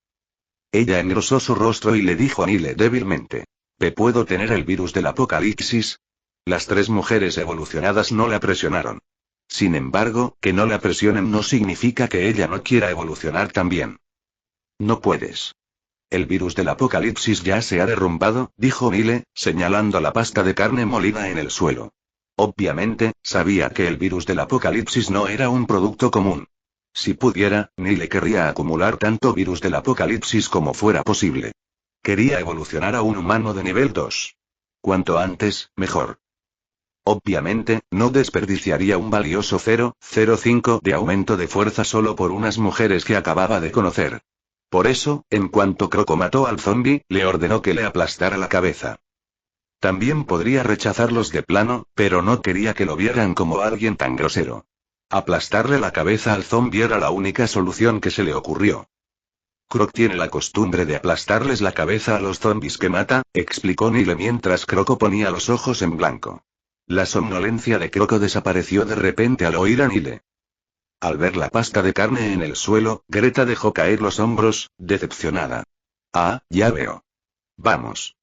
Ella engrosó su rostro y le dijo a Nile débilmente. ¿Puedo tener el virus del apocalipsis? Las tres mujeres evolucionadas no la presionaron. Sin embargo, que no la presionen no significa que ella no quiera evolucionar también. No puedes. El virus del apocalipsis ya se ha derrumbado, dijo Nile, señalando la pasta de carne molida en el suelo. Obviamente, sabía que el virus del apocalipsis no era un producto común. Si pudiera, Nile querría acumular tanto virus del apocalipsis como fuera posible. Quería evolucionar a un humano de nivel 2. Cuanto antes, mejor. Obviamente, no desperdiciaría un valioso 0,05 de aumento de fuerza solo por unas mujeres que acababa de conocer. Por eso, en cuanto Croco mató al zombi, le ordenó que le aplastara la cabeza. También podría rechazarlos de plano, pero no quería que lo vieran como alguien tan grosero. Aplastarle la cabeza al zombi era la única solución que se le ocurrió. Croc tiene la costumbre de aplastarles la cabeza a los zombis que mata, explicó Nile mientras Croco ponía los ojos en blanco. La somnolencia de Croco desapareció de repente al oír a Nile. Al ver la pasta de carne en el suelo, Greta dejó caer los hombros, decepcionada. Ah, ya veo. Vamos.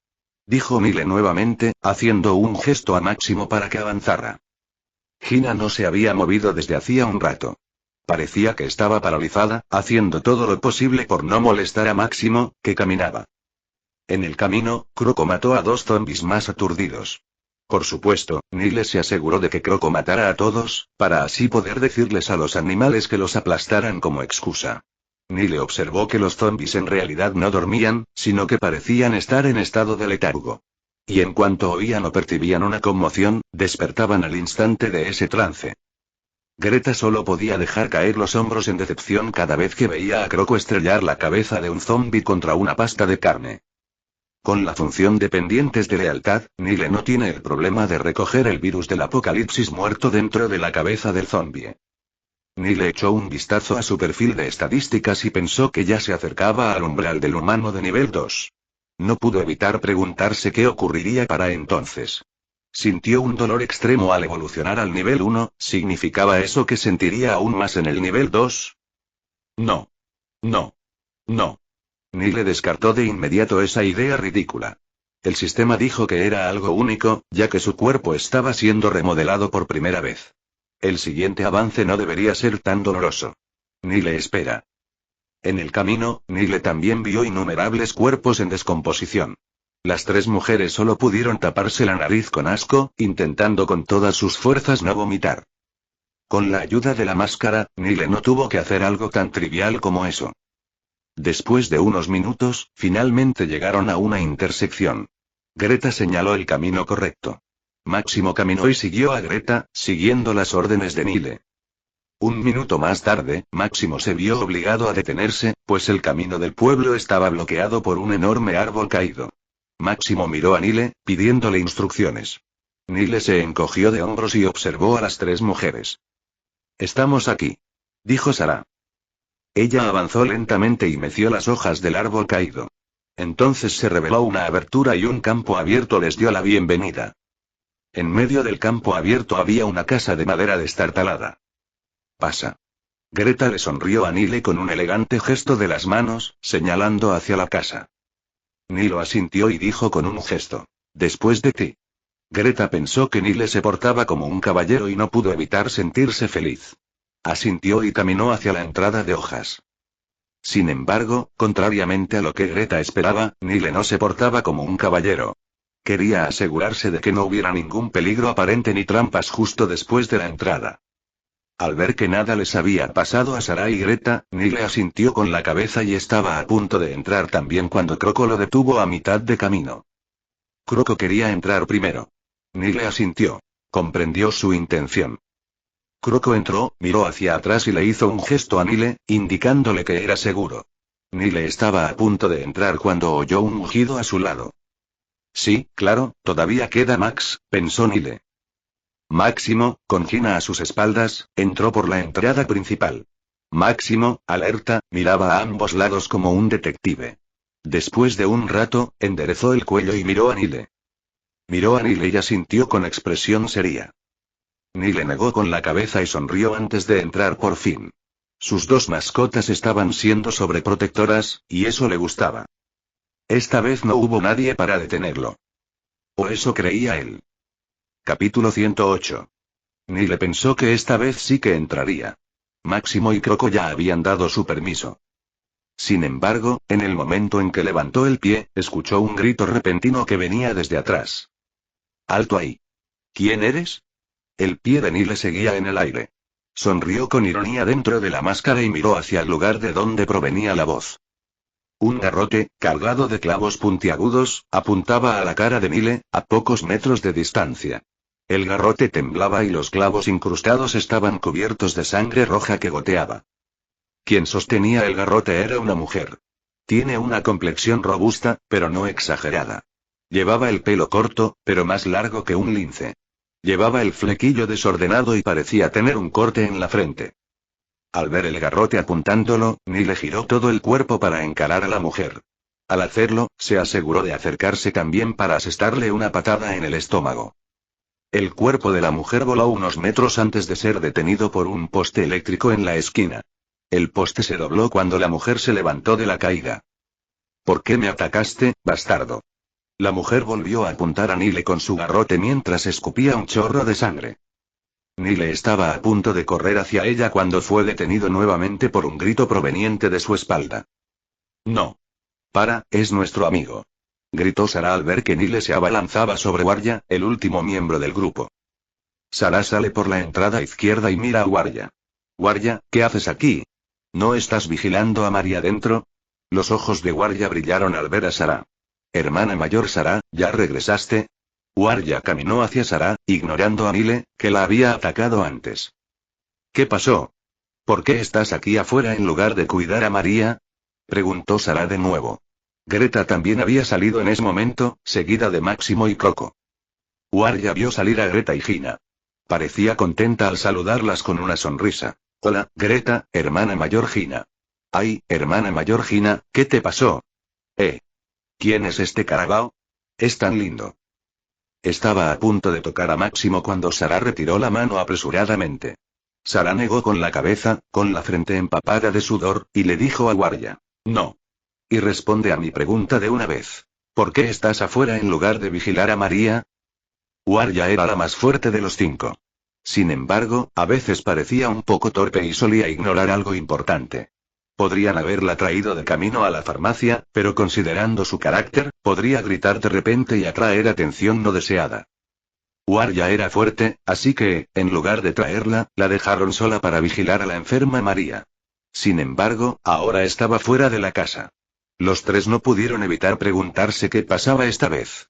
Dijo Nile nuevamente, haciendo un gesto a Máximo para que avanzara. Gina no se había movido desde hacía un rato. Parecía que estaba paralizada, haciendo todo lo posible por no molestar a Máximo, que caminaba. En el camino, Croco mató a dos zombis más aturdidos. Por supuesto, Nile se aseguró de que Croco matara a todos, para así poder decirles a los animales que los aplastaran como excusa. Nile observó que los zombis en realidad no dormían, sino que parecían estar en estado de letargo. Y en cuanto oían o percibían una conmoción, despertaban al instante de ese trance. Greta solo podía dejar caer los hombros en decepción cada vez que veía a Croco estrellar la cabeza de un zombi contra una pasta de carne. Con la función de pendientes de lealtad, Nile no tiene el problema de recoger el virus del apocalipsis muerto dentro de la cabeza del zombi. Nile echó un vistazo a su perfil de estadísticas y pensó que ya se acercaba al umbral del humano de nivel 2. No pudo evitar preguntarse qué ocurriría para entonces. Sintió un dolor extremo al evolucionar al nivel 1, ¿significaba eso que sentiría aún más en el nivel 2? No. No. No. Nile descartó de inmediato esa idea ridícula. El sistema dijo que era algo único, ya que su cuerpo estaba siendo remodelado por primera vez. El siguiente avance no debería ser tan doloroso. Nile espera. En el camino, Nile también vio innumerables cuerpos en descomposición. Las tres mujeres solo pudieron taparse la nariz con asco, intentando con todas sus fuerzas no vomitar. Con la ayuda de la máscara, Nile no tuvo que hacer algo tan trivial como eso. Después de unos minutos, finalmente llegaron a una intersección. Greta señaló el camino correcto. Máximo caminó y siguió a Greta, siguiendo las órdenes de Nile. Un minuto más tarde, Máximo se vio obligado a detenerse, pues el camino del pueblo estaba bloqueado por un enorme árbol caído. Máximo miró a Nile, pidiéndole instrucciones. Nile se encogió de hombros y observó a las tres mujeres. «Estamos aquí», dijo Sara. Ella avanzó lentamente y meció las hojas del árbol caído. Entonces se reveló una abertura y un campo abierto les dio la bienvenida. En medio del campo abierto había una casa de madera destartalada. Pasa. Greta le sonrió a Nile con un elegante gesto de las manos, señalando hacia la casa. Nilo asintió y dijo con un gesto: después de ti. Greta pensó que Nile se portaba como un caballero y no pudo evitar sentirse feliz. Asintió y caminó hacia la entrada de hojas. Sin embargo, contrariamente a lo que Greta esperaba, Nile no se portaba como un caballero. Quería asegurarse de que no hubiera ningún peligro aparente ni trampas justo después de la entrada. Al ver que nada les había pasado a Sarah y Greta, Nile asintió con la cabeza y estaba a punto de entrar también cuando Croco lo detuvo a mitad de camino. Croco quería entrar primero. Nile asintió. Comprendió su intención. Croco entró, miró hacia atrás y le hizo un gesto a Nile, indicándole que era seguro. Nile estaba a punto de entrar cuando oyó un mugido a su lado. Sí, claro, todavía queda Max, pensó Nile. Máximo, con Gina a sus espaldas, entró por la entrada principal. Máximo, alerta, miraba a ambos lados como un detective. Después de un rato, enderezó el cuello y miró a Nile. Miró a Nile y asintió con expresión seria. Nile negó con la cabeza y sonrió antes de entrar por fin. Sus dos mascotas estaban siendo sobreprotectoras, y eso le gustaba. Esta vez no hubo nadie para detenerlo. O eso creía él. Capítulo 108. Nile pensó que esta vez sí que entraría. Máximo y Croco ya habían dado su permiso. Sin embargo, en el momento en que levantó el pie, escuchó un grito repentino que venía desde atrás. ¡Alto ahí! ¿Quién eres? El pie de Nile seguía en el aire. Sonrió con ironía dentro de la máscara y miró hacia el lugar de donde provenía la voz. Un garrote, cargado de clavos puntiagudos, apuntaba a la cara de Nile, a pocos metros de distancia. El garrote temblaba y los clavos incrustados estaban cubiertos de sangre roja que goteaba. Quien sostenía el garrote era una mujer. Tiene una complexión robusta, pero no exagerada. Llevaba el pelo corto, pero más largo que un lince. Llevaba el flequillo desordenado y parecía tener un corte en la frente. Al ver el garrote apuntándolo, Nile giró todo el cuerpo para encarar a la mujer. Al hacerlo, se aseguró de acercarse también para asestarle una patada en el estómago. El cuerpo de la mujer voló unos metros antes de ser detenido por un poste eléctrico en la esquina. El poste se dobló cuando la mujer se levantó de la caída. ¿Por qué me atacaste, bastardo? La mujer volvió a apuntar a Nile con su garrote mientras escupía un chorro de sangre. Nile estaba a punto de correr hacia ella cuando fue detenido nuevamente por un grito proveniente de su espalda. No. Para, es nuestro amigo. Gritó Sarah al ver que Nile se abalanzaba sobre Warya, el último miembro del grupo. Sarah sale por la entrada izquierda y mira a Warya. Warya, ¿qué haces aquí? ¿No estás vigilando a María dentro? Los ojos de Warya brillaron al ver a Sarah. Hermana mayor Sarah, ¿ya regresaste? Warya caminó hacia Sarah, ignorando a Nile, que la había atacado antes. ¿Qué pasó? ¿Por qué estás aquí afuera en lugar de cuidar a María? Preguntó Sarah de nuevo. Greta también había salido en ese momento, seguida de Máximo y Croco. Warya vio salir a Greta y Gina. Parecía contenta al saludarlas con una sonrisa. Hola, Greta, hermana mayor Gina. Ay, hermana mayor Gina, ¿qué te pasó? ¿Quién es este carabao? Es tan lindo. Estaba a punto de tocar a Máximo cuando Sarah retiró la mano apresuradamente. Sarah negó con la cabeza, con la frente empapada de sudor, y le dijo a Warya: no. Y responde a mi pregunta de una vez. ¿Por qué estás afuera en lugar de vigilar a María? Warya era la más fuerte de los 5. Sin embargo, a veces parecía un poco torpe y solía ignorar algo importante. Podrían haberla traído de camino a la farmacia, pero considerando su carácter, podría gritar de repente y atraer atención no deseada. Warya era fuerte, así que, en lugar de traerla, la dejaron sola para vigilar a la enferma María. Sin embargo, ahora estaba fuera de la casa. Los tres no pudieron evitar preguntarse qué pasaba esta vez.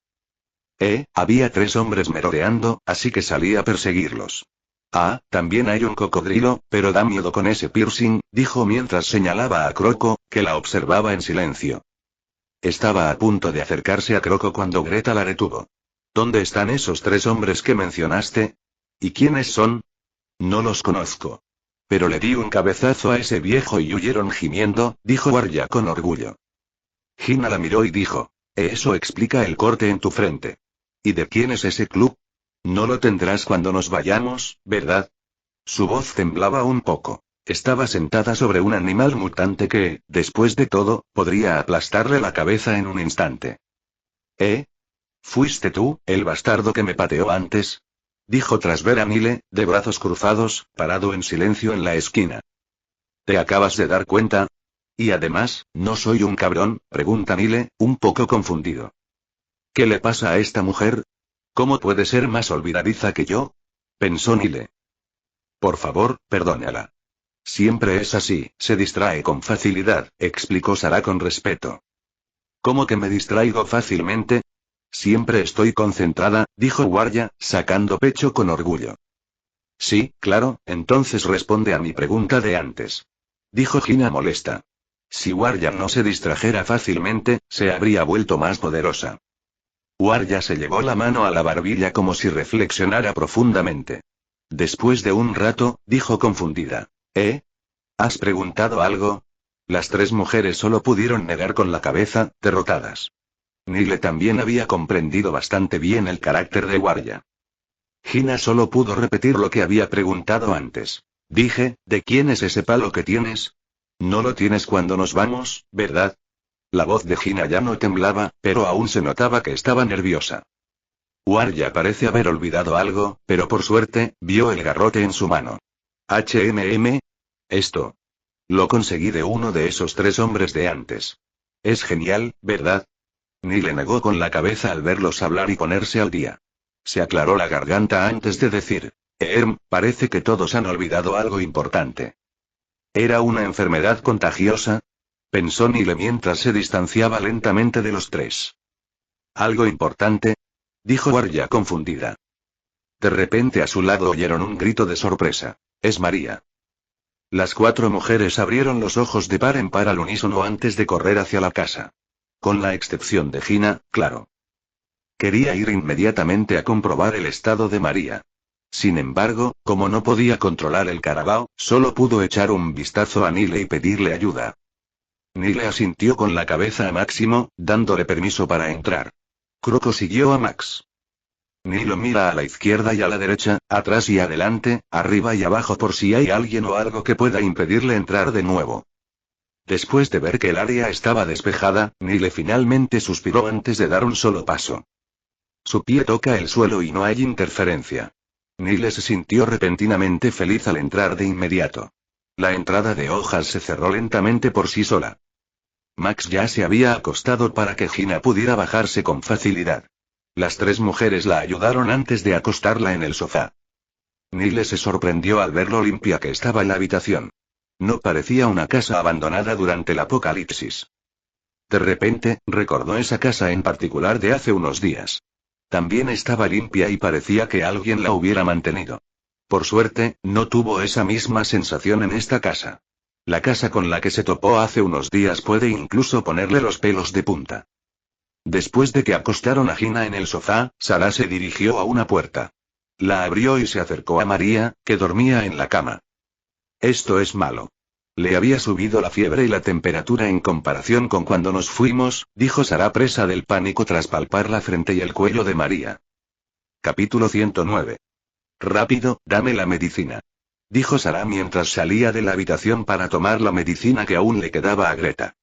Había 3 hombres merodeando, así que salí a perseguirlos. Ah, también hay un cocodrilo, pero da miedo con ese piercing, dijo mientras señalaba a Croco, que la observaba en silencio. Estaba a punto de acercarse a Croco cuando Greta la retuvo. ¿Dónde están esos 3 hombres que mencionaste? ¿Y quiénes son? No los conozco. Pero le di un cabezazo a ese viejo y huyeron gimiendo, dijo Warya con orgullo. Hina la miró y dijo: Eso explica el corte en tu frente. ¿Y de quién es ese club? No lo tendrás cuando nos vayamos, ¿verdad? Su voz temblaba un poco. Estaba sentada sobre un animal mutante que, después de todo, podría aplastarle la cabeza en un instante. ¿Eh? ¿Fuiste tú, el bastardo que me pateó antes? Dijo tras ver a Nile, de brazos cruzados, parado en silencio en la esquina. ¿Te acabas de dar cuenta? Y además, ¿no soy un cabrón?, pregunta Nile, un poco confundido. ¿Qué le pasa a esta mujer? ¿Cómo puede ser más olvidadiza que yo? Pensó Nile. Por favor, perdónala. Siempre es así, se distrae con facilidad, explicó Sarah con respeto. ¿Cómo que me distraigo fácilmente? Siempre estoy concentrada, dijo Warya, sacando pecho con orgullo. Sí, claro, entonces responde a mi pregunta de antes. Dijo Hina molesta. Si Warya no se distrajera fácilmente, se habría vuelto más poderosa. Warya se llevó la mano a la barbilla como si reflexionara profundamente. Después de un rato, dijo confundida. ¿Eh? ¿Has preguntado algo? Las tres mujeres solo pudieron negar con la cabeza, derrotadas. Nile también había comprendido bastante bien el carácter de Warya. Hina solo pudo repetir lo que había preguntado antes. Dije, ¿de quién es ese palo que tienes? No lo tienes cuando nos vamos, ¿verdad? La voz de Hina ya no temblaba, pero aún se notaba que estaba nerviosa. Warya parece haber olvidado algo, pero por suerte, vio el garrote en su mano. Esto. Lo conseguí de uno de esos tres hombres de antes. Es genial, ¿verdad? Nile negó con la cabeza al verlos hablar y ponerse al día. Se aclaró la garganta antes de decir: parece que todos han olvidado algo importante. ¿Era una enfermedad contagiosa? Pensó Nile mientras se distanciaba lentamente de los tres. ¿Algo importante? Dijo Warya confundida. De repente a su lado oyeron un grito de sorpresa. Es María. Las cuatro mujeres abrieron los ojos de par en par al unísono antes de correr hacia la casa. Con la excepción de Hina, claro. Quería ir inmediatamente a comprobar el estado de María. Sin embargo, como no podía controlar el carabao, solo pudo echar un vistazo a Nile y pedirle ayuda. Nile asintió con la cabeza a Máximo, dándole permiso para entrar. Croco siguió a Max. Nilo mira a la izquierda y a la derecha, atrás y adelante, arriba y abajo por si hay alguien o algo que pueda impedirle entrar de nuevo. Después de ver que el área estaba despejada, Nile finalmente suspiró antes de dar un solo paso. Su pie toca el suelo y no hay interferencia. Nile se sintió repentinamente feliz al entrar de inmediato. La entrada de hojas se cerró lentamente por sí sola. Max ya se había acostado para que Hina pudiera bajarse con facilidad. Las tres mujeres la ayudaron antes de acostarla en el sofá. Nile se sorprendió al ver lo limpia que estaba la habitación. No parecía una casa abandonada durante el apocalipsis. De repente, recordó esa casa en particular de hace unos días. También estaba limpia y parecía que alguien la hubiera mantenido. Por suerte, no tuvo esa misma sensación en esta casa. La casa con la que se topó hace unos días puede incluso ponerle los pelos de punta. Después de que acostaron a Hina en el sofá, Sarah se dirigió a una puerta. La abrió y se acercó a María, que dormía en la cama. Esto es malo. Le había subido la fiebre y la temperatura en comparación con cuando nos fuimos, dijo Sarah presa del pánico tras palpar la frente y el cuello de María. Capítulo 109. Rápido, dame la medicina. Dijo Sarah mientras salía de la habitación para tomar la medicina que aún le quedaba a Greta.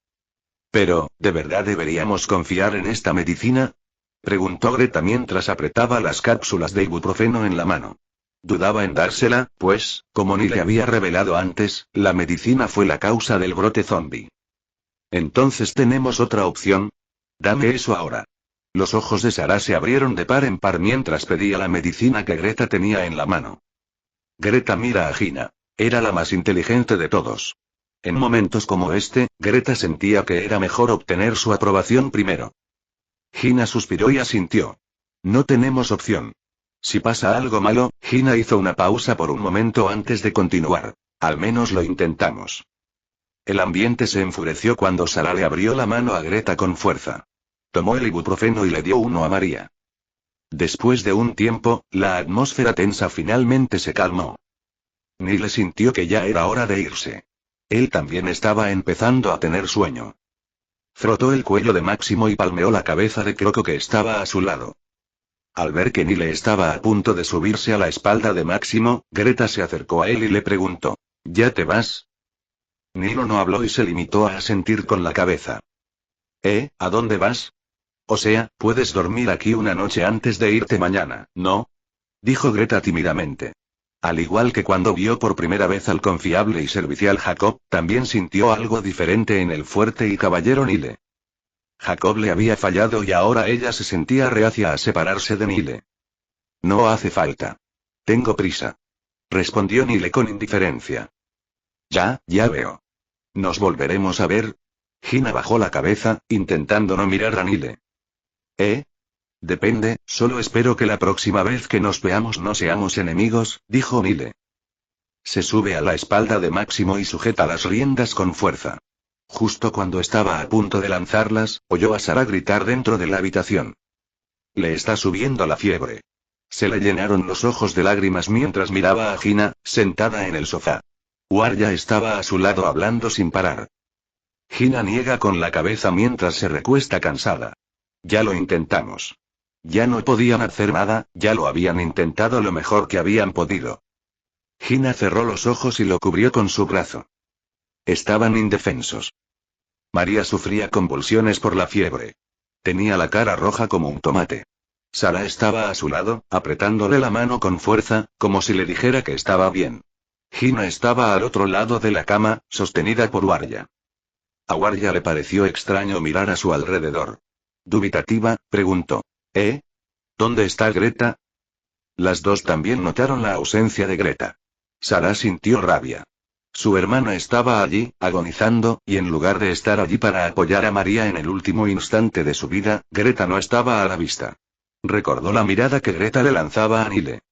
Pero, ¿de verdad deberíamos confiar en esta medicina? Preguntó Greta mientras apretaba las cápsulas de ibuprofeno en la mano. Dudaba en dársela, pues, como ni le había revelado antes, la medicina fue la causa del brote zombie. Entonces tenemos otra opción. Dame eso ahora. Los ojos de Sarah se abrieron de par en par mientras pedía la medicina que Greta tenía en la mano. Greta mira a Hina. Era la más inteligente de todos. En momentos como este, Greta sentía que era mejor obtener su aprobación primero. Hina suspiró y asintió. No tenemos opción. Si pasa algo malo, Hina hizo una pausa por un momento antes de continuar. Al menos lo intentamos. El ambiente se enfureció cuando Sarah le abrió la mano a Greta con fuerza. Tomó el ibuprofeno y le dio uno a María. Después de un tiempo, la atmósfera tensa finalmente se calmó. Nile sintió que ya era hora de irse. Él también estaba empezando a tener sueño. Frotó el cuello de Máximo y palmeó la cabeza de Croco que estaba a su lado. Al ver que Nile estaba a punto de subirse a la espalda de Máximo, Greta se acercó a él y le preguntó: ¿Ya te vas? Nilo no habló y se limitó a asentir con la cabeza. ¿A dónde vas? O sea, puedes dormir aquí una noche antes de irte mañana, ¿no? Dijo Greta tímidamente. Al igual que cuando vio por primera vez al confiable y servicial Jacob, también sintió algo diferente en el fuerte y caballero Nile. Jacob le había fallado y ahora ella se sentía reacia a separarse de Nile. No hace falta. Tengo prisa. Respondió Nile con indiferencia. Ya veo. ¿Nos volveremos a ver? Gina bajó la cabeza, intentando no mirar a Nile. Depende, solo espero que la próxima vez que nos veamos no seamos enemigos, dijo Nile. Se sube a la espalda de Máximo y sujeta las riendas con fuerza. Justo cuando estaba a punto de lanzarlas, oyó a Sara gritar dentro de la habitación. Le está subiendo la fiebre. Se le llenaron los ojos de lágrimas mientras miraba a Gina, sentada en el sofá. Warya estaba a su lado hablando sin parar. Gina niega con la cabeza mientras se recuesta cansada. Ya lo intentamos. Ya no podían hacer nada, ya lo habían intentado lo mejor que habían podido. Gina cerró los ojos y lo cubrió con su brazo. Estaban indefensos. María sufría convulsiones por la fiebre. Tenía la cara roja como un tomate. Sara estaba a su lado, apretándole la mano con fuerza, como si le dijera que estaba bien. Gina estaba al otro lado de la cama, sostenida por Warya. A Warya le pareció extraño mirar a su alrededor. Dubitativa, preguntó: ¿Dónde está Greta? Las dos también notaron la ausencia de Greta. Sara sintió rabia. Su hermana estaba allí, agonizando, y en lugar de estar allí para apoyar a María en el último instante de su vida, Greta no estaba a la vista. Recordó la mirada que Greta le lanzaba a Nile.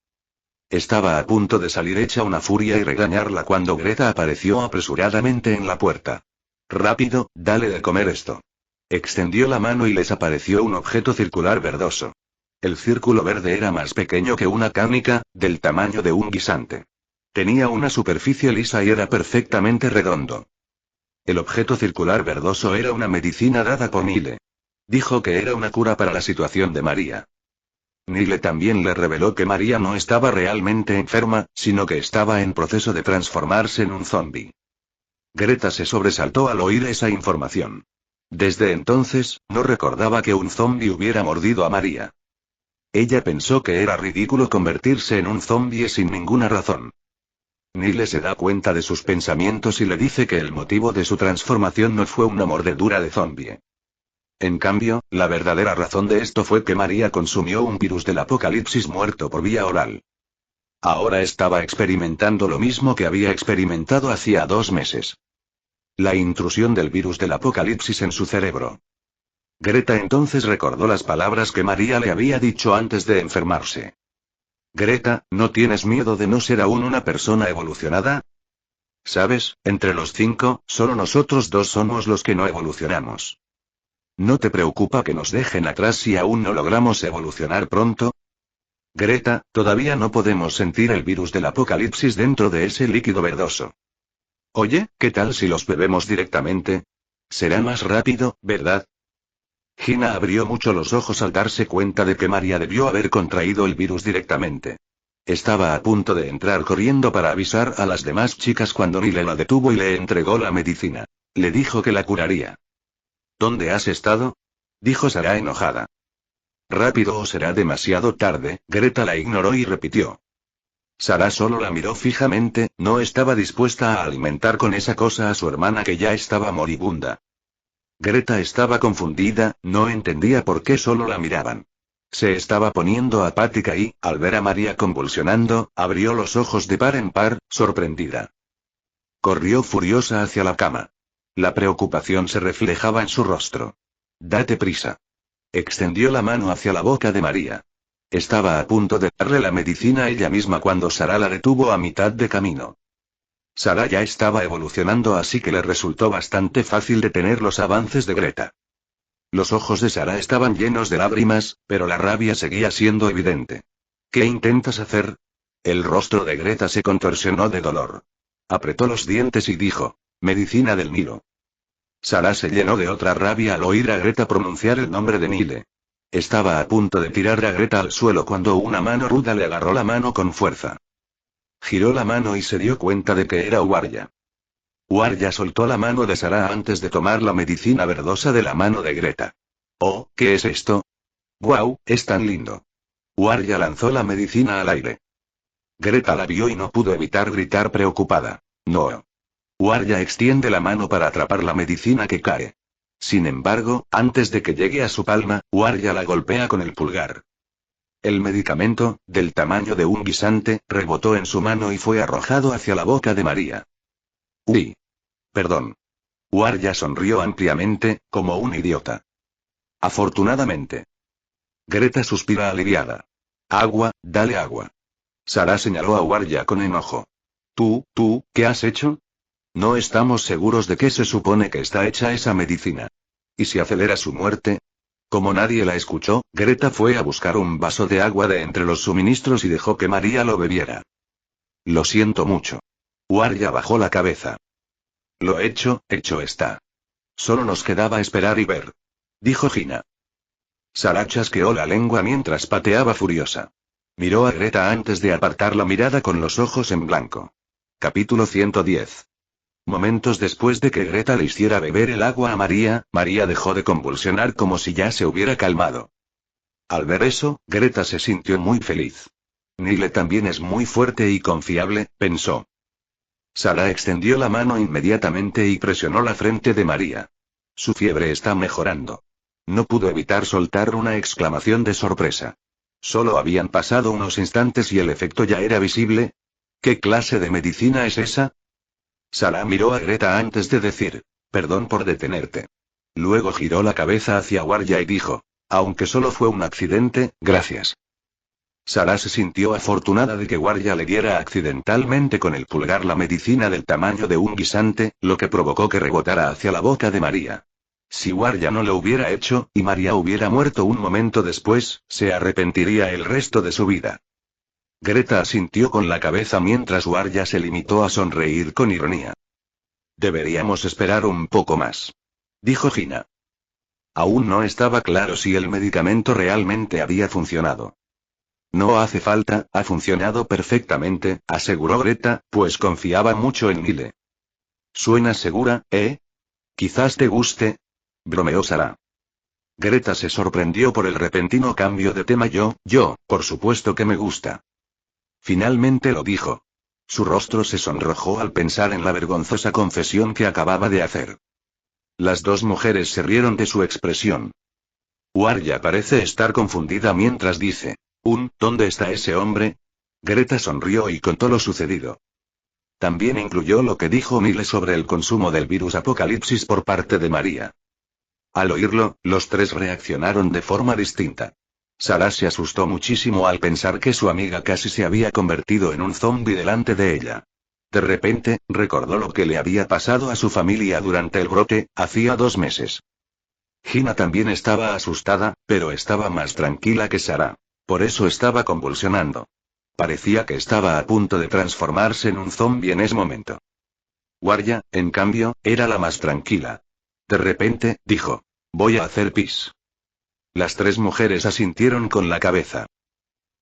Estaba a punto de salir hecha una furia y regañarla cuando Greta apareció apresuradamente en la puerta. Rápido, dale de comer esto. Extendió la mano y les apareció un objeto circular verdoso. El círculo verde era más pequeño que una canica, del tamaño de un guisante. Tenía una superficie lisa y era perfectamente redondo. El objeto circular verdoso era una medicina dada por Nile. Dijo que era una cura para la situación de María. Nile también le reveló que María no estaba realmente enferma, sino que estaba en proceso de transformarse en un zombi. Greta se sobresaltó al oír esa información. Desde entonces, no recordaba que un zombi hubiera mordido a María. Ella pensó que era ridículo convertirse en un zombi sin ninguna razón. Nile se da cuenta de sus pensamientos y le dice que el motivo de su transformación no fue una mordedura de zombi. En cambio, la verdadera razón de esto fue que María consumió un virus del apocalipsis muerto por vía oral. Ahora estaba experimentando lo mismo que había experimentado hacía 2 meses. La intrusión del virus del apocalipsis en su cerebro. Greta entonces recordó las palabras que María le había dicho antes de enfermarse. Greta, ¿no tienes miedo de no ser aún una persona evolucionada? Sabes, entre los 5, solo nosotros 2 somos los que no evolucionamos. ¿No te preocupa que nos dejen atrás si aún no logramos evolucionar pronto? Greta, todavía no podemos sentir el virus del apocalipsis dentro de ese líquido verdoso. Oye, ¿qué tal si los bebemos directamente? Será más rápido, ¿verdad? Gina abrió mucho los ojos al darse cuenta de que María debió haber contraído el virus directamente. Estaba a punto de entrar corriendo para avisar a las demás chicas cuando Nile la detuvo y le entregó la medicina. Le dijo que la curaría. ¿Dónde has estado? Dijo Sara enojada. Rápido o será demasiado tarde, Greta la ignoró y repitió. Sara solo la miró fijamente, no estaba dispuesta a alimentar con esa cosa a su hermana que ya estaba moribunda. Greta estaba confundida, no entendía por qué solo la miraban. Se estaba poniendo apática y, al ver a María convulsionando, abrió los ojos de par en par, sorprendida. Corrió furiosa hacia la cama. La preocupación se reflejaba en su rostro. Date prisa. Extendió la mano hacia la boca de María. Estaba a punto de darle la medicina ella misma cuando Sara la detuvo a mitad de camino. Sara ya estaba evolucionando, así que le resultó bastante fácil detener los avances de Greta. Los ojos de Sara estaban llenos de lágrimas, pero la rabia seguía siendo evidente. ¿Qué intentas hacer? El rostro de Greta se contorsionó de dolor. Apretó los dientes y dijo: medicina del Nilo. Sarah se llenó de otra rabia al oír a Greta pronunciar el nombre de Nile. Estaba a punto de tirar a Greta al suelo cuando una mano ruda le agarró la mano con fuerza. Giró la mano y se dio cuenta de que era Warya. Warya soltó la mano de Sarah antes de tomar la medicina verdosa de la mano de Greta. «Oh, ¿qué es esto? ¡Guau, es tan lindo!» Warya lanzó la medicina al aire. Greta la vio y no pudo evitar gritar preocupada. «No». Warya extiende la mano para atrapar la medicina que cae. Sin embargo, antes de que llegue a su palma, Warya la golpea con el pulgar. El medicamento, del tamaño de un guisante, rebotó en su mano y fue arrojado hacia la boca de María. «Uy. Perdón». Warya sonrió ampliamente, como un idiota. «Afortunadamente». Greta suspira aliviada. «Agua, dale agua». Sarah señaló a Warya con enojo. «¿Tú, qué has hecho? No estamos seguros de qué se supone que está hecha esa medicina. ¿Y si acelera su muerte?» Como nadie la escuchó, Greta fue a buscar un vaso de agua de entre los suministros y dejó que María lo bebiera. «Lo siento mucho». Warya bajó la cabeza. «Lo hecho está. Solo nos quedaba esperar y ver», dijo Gina. Sarah chasqueó la lengua mientras pateaba furiosa. Miró a Greta antes de apartar la mirada con los ojos en blanco. Capítulo 110. Momentos después de que Greta le hiciera beber el agua a María, María dejó de convulsionar como si ya se hubiera calmado. Al ver eso, Greta se sintió muy feliz. Nile también es muy fuerte y confiable, pensó. Sarah extendió la mano inmediatamente y presionó la frente de María. Su fiebre está mejorando. No pudo evitar soltar una exclamación de sorpresa. Solo habían pasado unos instantes y el efecto ya era visible. ¿Qué clase de medicina es esa? Sarah miró a Greta antes de decir: perdón por detenerte. Luego giró la cabeza hacia Warya y dijo: aunque solo fue un accidente, gracias. Sarah se sintió afortunada de que Warya le diera accidentalmente con el pulgar la medicina del tamaño de un guisante, lo que provocó que rebotara hacia la boca de María. Si Warya no lo hubiera hecho, y María hubiera muerto un momento después, se arrepentiría el resto de su vida. Greta asintió con la cabeza mientras Warya se limitó a sonreír con ironía. Deberíamos esperar un poco más, dijo Gina. Aún no estaba claro si el medicamento realmente había funcionado. No hace falta, ha funcionado perfectamente, aseguró Greta, pues confiaba mucho en Nile. Suena segura, ¿eh? Quizás te guste, bromeó Sarah. Greta se sorprendió por el repentino cambio de tema. Yo, por supuesto que me gusta. Finalmente lo dijo. Su rostro se sonrojó al pensar en la vergonzosa confesión que acababa de hacer. Las dos mujeres se rieron de su expresión. Warya parece estar confundida mientras dice: ¿dónde está ese hombre? Greta sonrió y contó lo sucedido. También incluyó lo que dijo Nile sobre el consumo del virus Apocalipsis por parte de María. Al oírlo, los tres reaccionaron de forma distinta. Sarah se asustó muchísimo al pensar que su amiga casi se había convertido en un zombi delante de ella. De repente, recordó lo que le había pasado a su familia durante el brote, hacía 2 meses. Gina también estaba asustada, pero estaba más tranquila que Sarah. Por eso estaba convulsionando. Parecía que estaba a punto de transformarse en un zombi en ese momento. Warya, en cambio, era la más tranquila. De repente, dijo: voy a hacer pis. Las tres mujeres asintieron con la cabeza.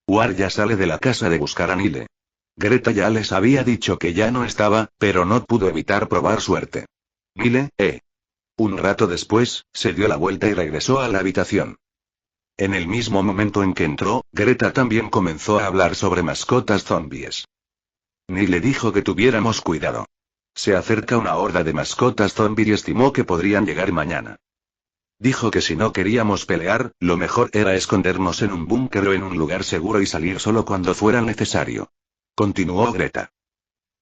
Warya sale de la casa de buscar a Nile. Greta ya les había dicho que ya no estaba, pero no pudo evitar probar suerte. Nile, Un rato después, se dio la vuelta y regresó a la habitación. En el mismo momento en que entró, Greta también comenzó a hablar sobre mascotas zombies. Nile dijo que tuviéramos cuidado. Se acerca una horda de mascotas zombies y estimó que podrían llegar mañana. Dijo que si no queríamos pelear, lo mejor era escondernos en un búnker o en un lugar seguro y salir solo cuando fuera necesario. Continuó Greta.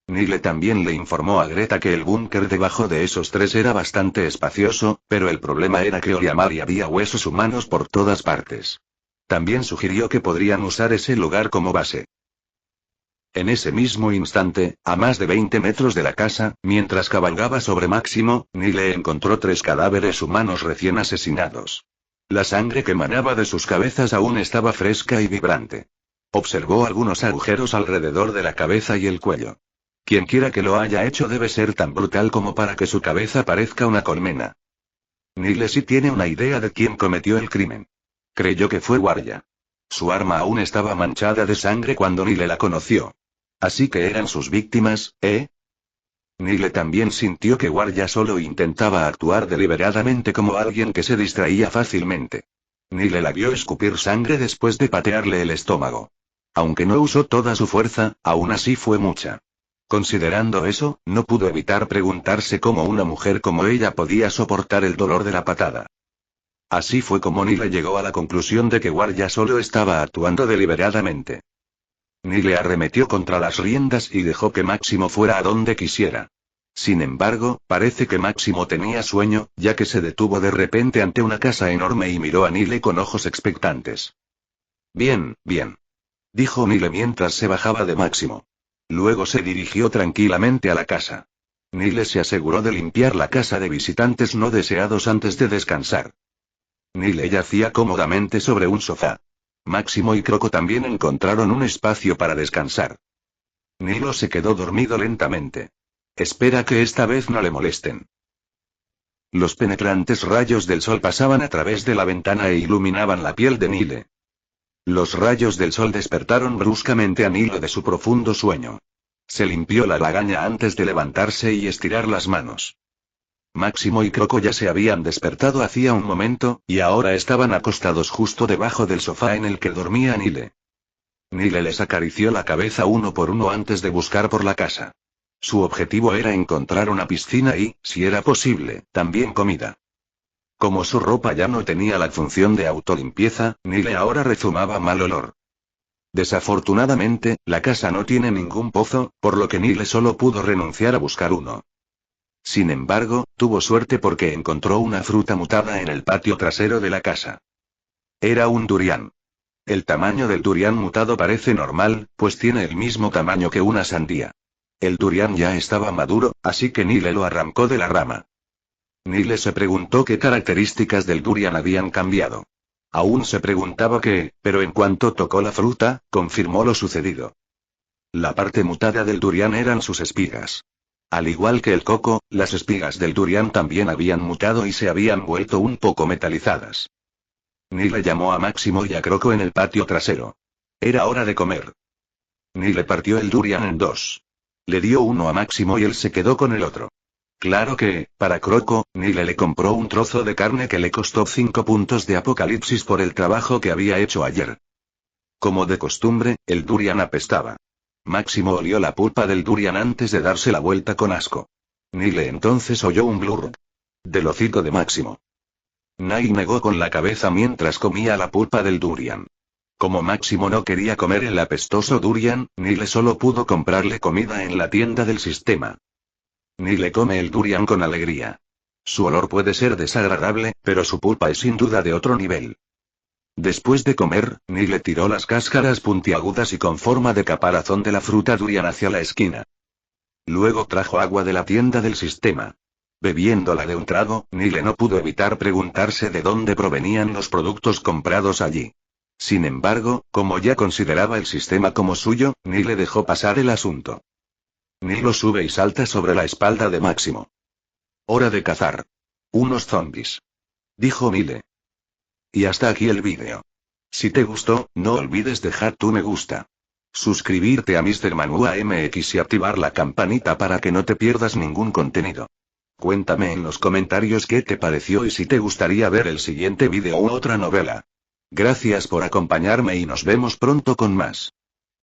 Nile también le informó a Greta que el búnker debajo de esos tres era bastante espacioso, pero el problema era que olía mal y había huesos humanos por todas partes. También sugirió que podrían usar ese lugar como base. En ese mismo instante, a más de 20 metros de la casa, mientras cabalgaba sobre Máximo, Nile encontró 3 cadáveres humanos recién asesinados. La sangre que emanaba de sus cabezas aún estaba fresca y vibrante. Observó algunos agujeros alrededor de la cabeza y el cuello. Quienquiera que lo haya hecho debe ser tan brutal como para que su cabeza parezca una colmena. Nile sí tiene una idea de quién cometió el crimen. Creyó que fue Warya. Su arma aún estaba manchada de sangre cuando Nile la conoció. Así que eran sus víctimas, ¿eh? Nile también sintió que Warya solo intentaba actuar deliberadamente como alguien que se distraía fácilmente. Nile la vio escupir sangre después de patearle el estómago. Aunque no usó toda su fuerza, aún así fue mucha. Considerando eso, no pudo evitar preguntarse cómo una mujer como ella podía soportar el dolor de la patada. Así fue como Nile llegó a la conclusión de que Warya solo estaba actuando deliberadamente. Nile arremetió contra las riendas y dejó que Máximo fuera a donde quisiera. Sin embargo, parece que Máximo tenía sueño, ya que se detuvo de repente ante una casa enorme y miró a Nile con ojos expectantes. Bien, bien, dijo Nile mientras se bajaba de Máximo. Luego se dirigió tranquilamente a la casa. Nile se aseguró de limpiar la casa de visitantes no deseados antes de descansar. Nile yacía cómodamente sobre un sofá. Máximo y Croco también encontraron un espacio para descansar. Nilo se quedó dormido lentamente. Espera que esta vez no le molesten. Los penetrantes rayos del sol pasaban a través de la ventana e iluminaban la piel de Nile. Los rayos del sol despertaron bruscamente a Nilo de su profundo sueño. Se limpió la lagaña antes de levantarse y estirar las manos. Máximo y Croco ya se habían despertado hacía un momento, y ahora estaban acostados justo debajo del sofá en el que dormía Nile. Nile les acarició la cabeza uno por uno antes de buscar por la casa. Su objetivo era encontrar una piscina y, si era posible, también comida. Como su ropa ya no tenía la función de autolimpieza, Nile ahora rezumaba mal olor. Desafortunadamente, la casa no tiene ningún pozo, por lo que Nile solo pudo renunciar a buscar uno. Sin embargo, tuvo suerte porque encontró una fruta mutada en el patio trasero de la casa. Era un durián. El tamaño del durián mutado parece normal, pues tiene el mismo tamaño que una sandía. El durián ya estaba maduro, así que Nile lo arrancó de la rama. Nile se preguntó qué características del durián habían cambiado. Aún se preguntaba qué, pero en cuanto tocó la fruta, confirmó lo sucedido. La parte mutada del durián eran sus espigas. Al igual que el coco, las espigas del durián también habían mutado y se habían vuelto un poco metalizadas. Nile llamó a Máximo y a Croco en el patio trasero. Era hora de comer. Nile partió el durián en dos. Le dio uno a Máximo y él se quedó con el otro. Claro que, para Croco, Nile le compró un trozo de carne que le costó 5 puntos de apocalipsis por el trabajo que había hecho ayer. Como de costumbre, el durián apestaba. Máximo olió la pulpa del durián antes de darse la vuelta con asco. Nile entonces oyó un blurr del hocico de Máximo. Nile negó con la cabeza mientras comía la pulpa del durián. Como Máximo no quería comer el apestoso durián, Nile solo pudo comprarle comida en la tienda del sistema. Nile come el durián con alegría. Su olor puede ser desagradable, pero su pulpa es sin duda de otro nivel. Después de comer, Nile tiró las cáscaras puntiagudas y con forma de caparazón de la fruta durian hacia la esquina. Luego trajo agua de la tienda del sistema. Bebiéndola de un trago, Nile no pudo evitar preguntarse de dónde provenían los productos comprados allí. Sin embargo, como ya consideraba el sistema como suyo, Nile dejó pasar el asunto. Nilo sube y salta sobre la espalda de Máximo. Hora de cazar. Unos zombies. Dijo Nile. Y hasta aquí el vídeo. Si te gustó, no olvides dejar tu me gusta. Suscribirte a Mr. Manhua MX y activar la campanita para que no te pierdas ningún contenido. Cuéntame en los comentarios qué te pareció y si te gustaría ver el siguiente vídeo u otra novela. Gracias por acompañarme y nos vemos pronto con más.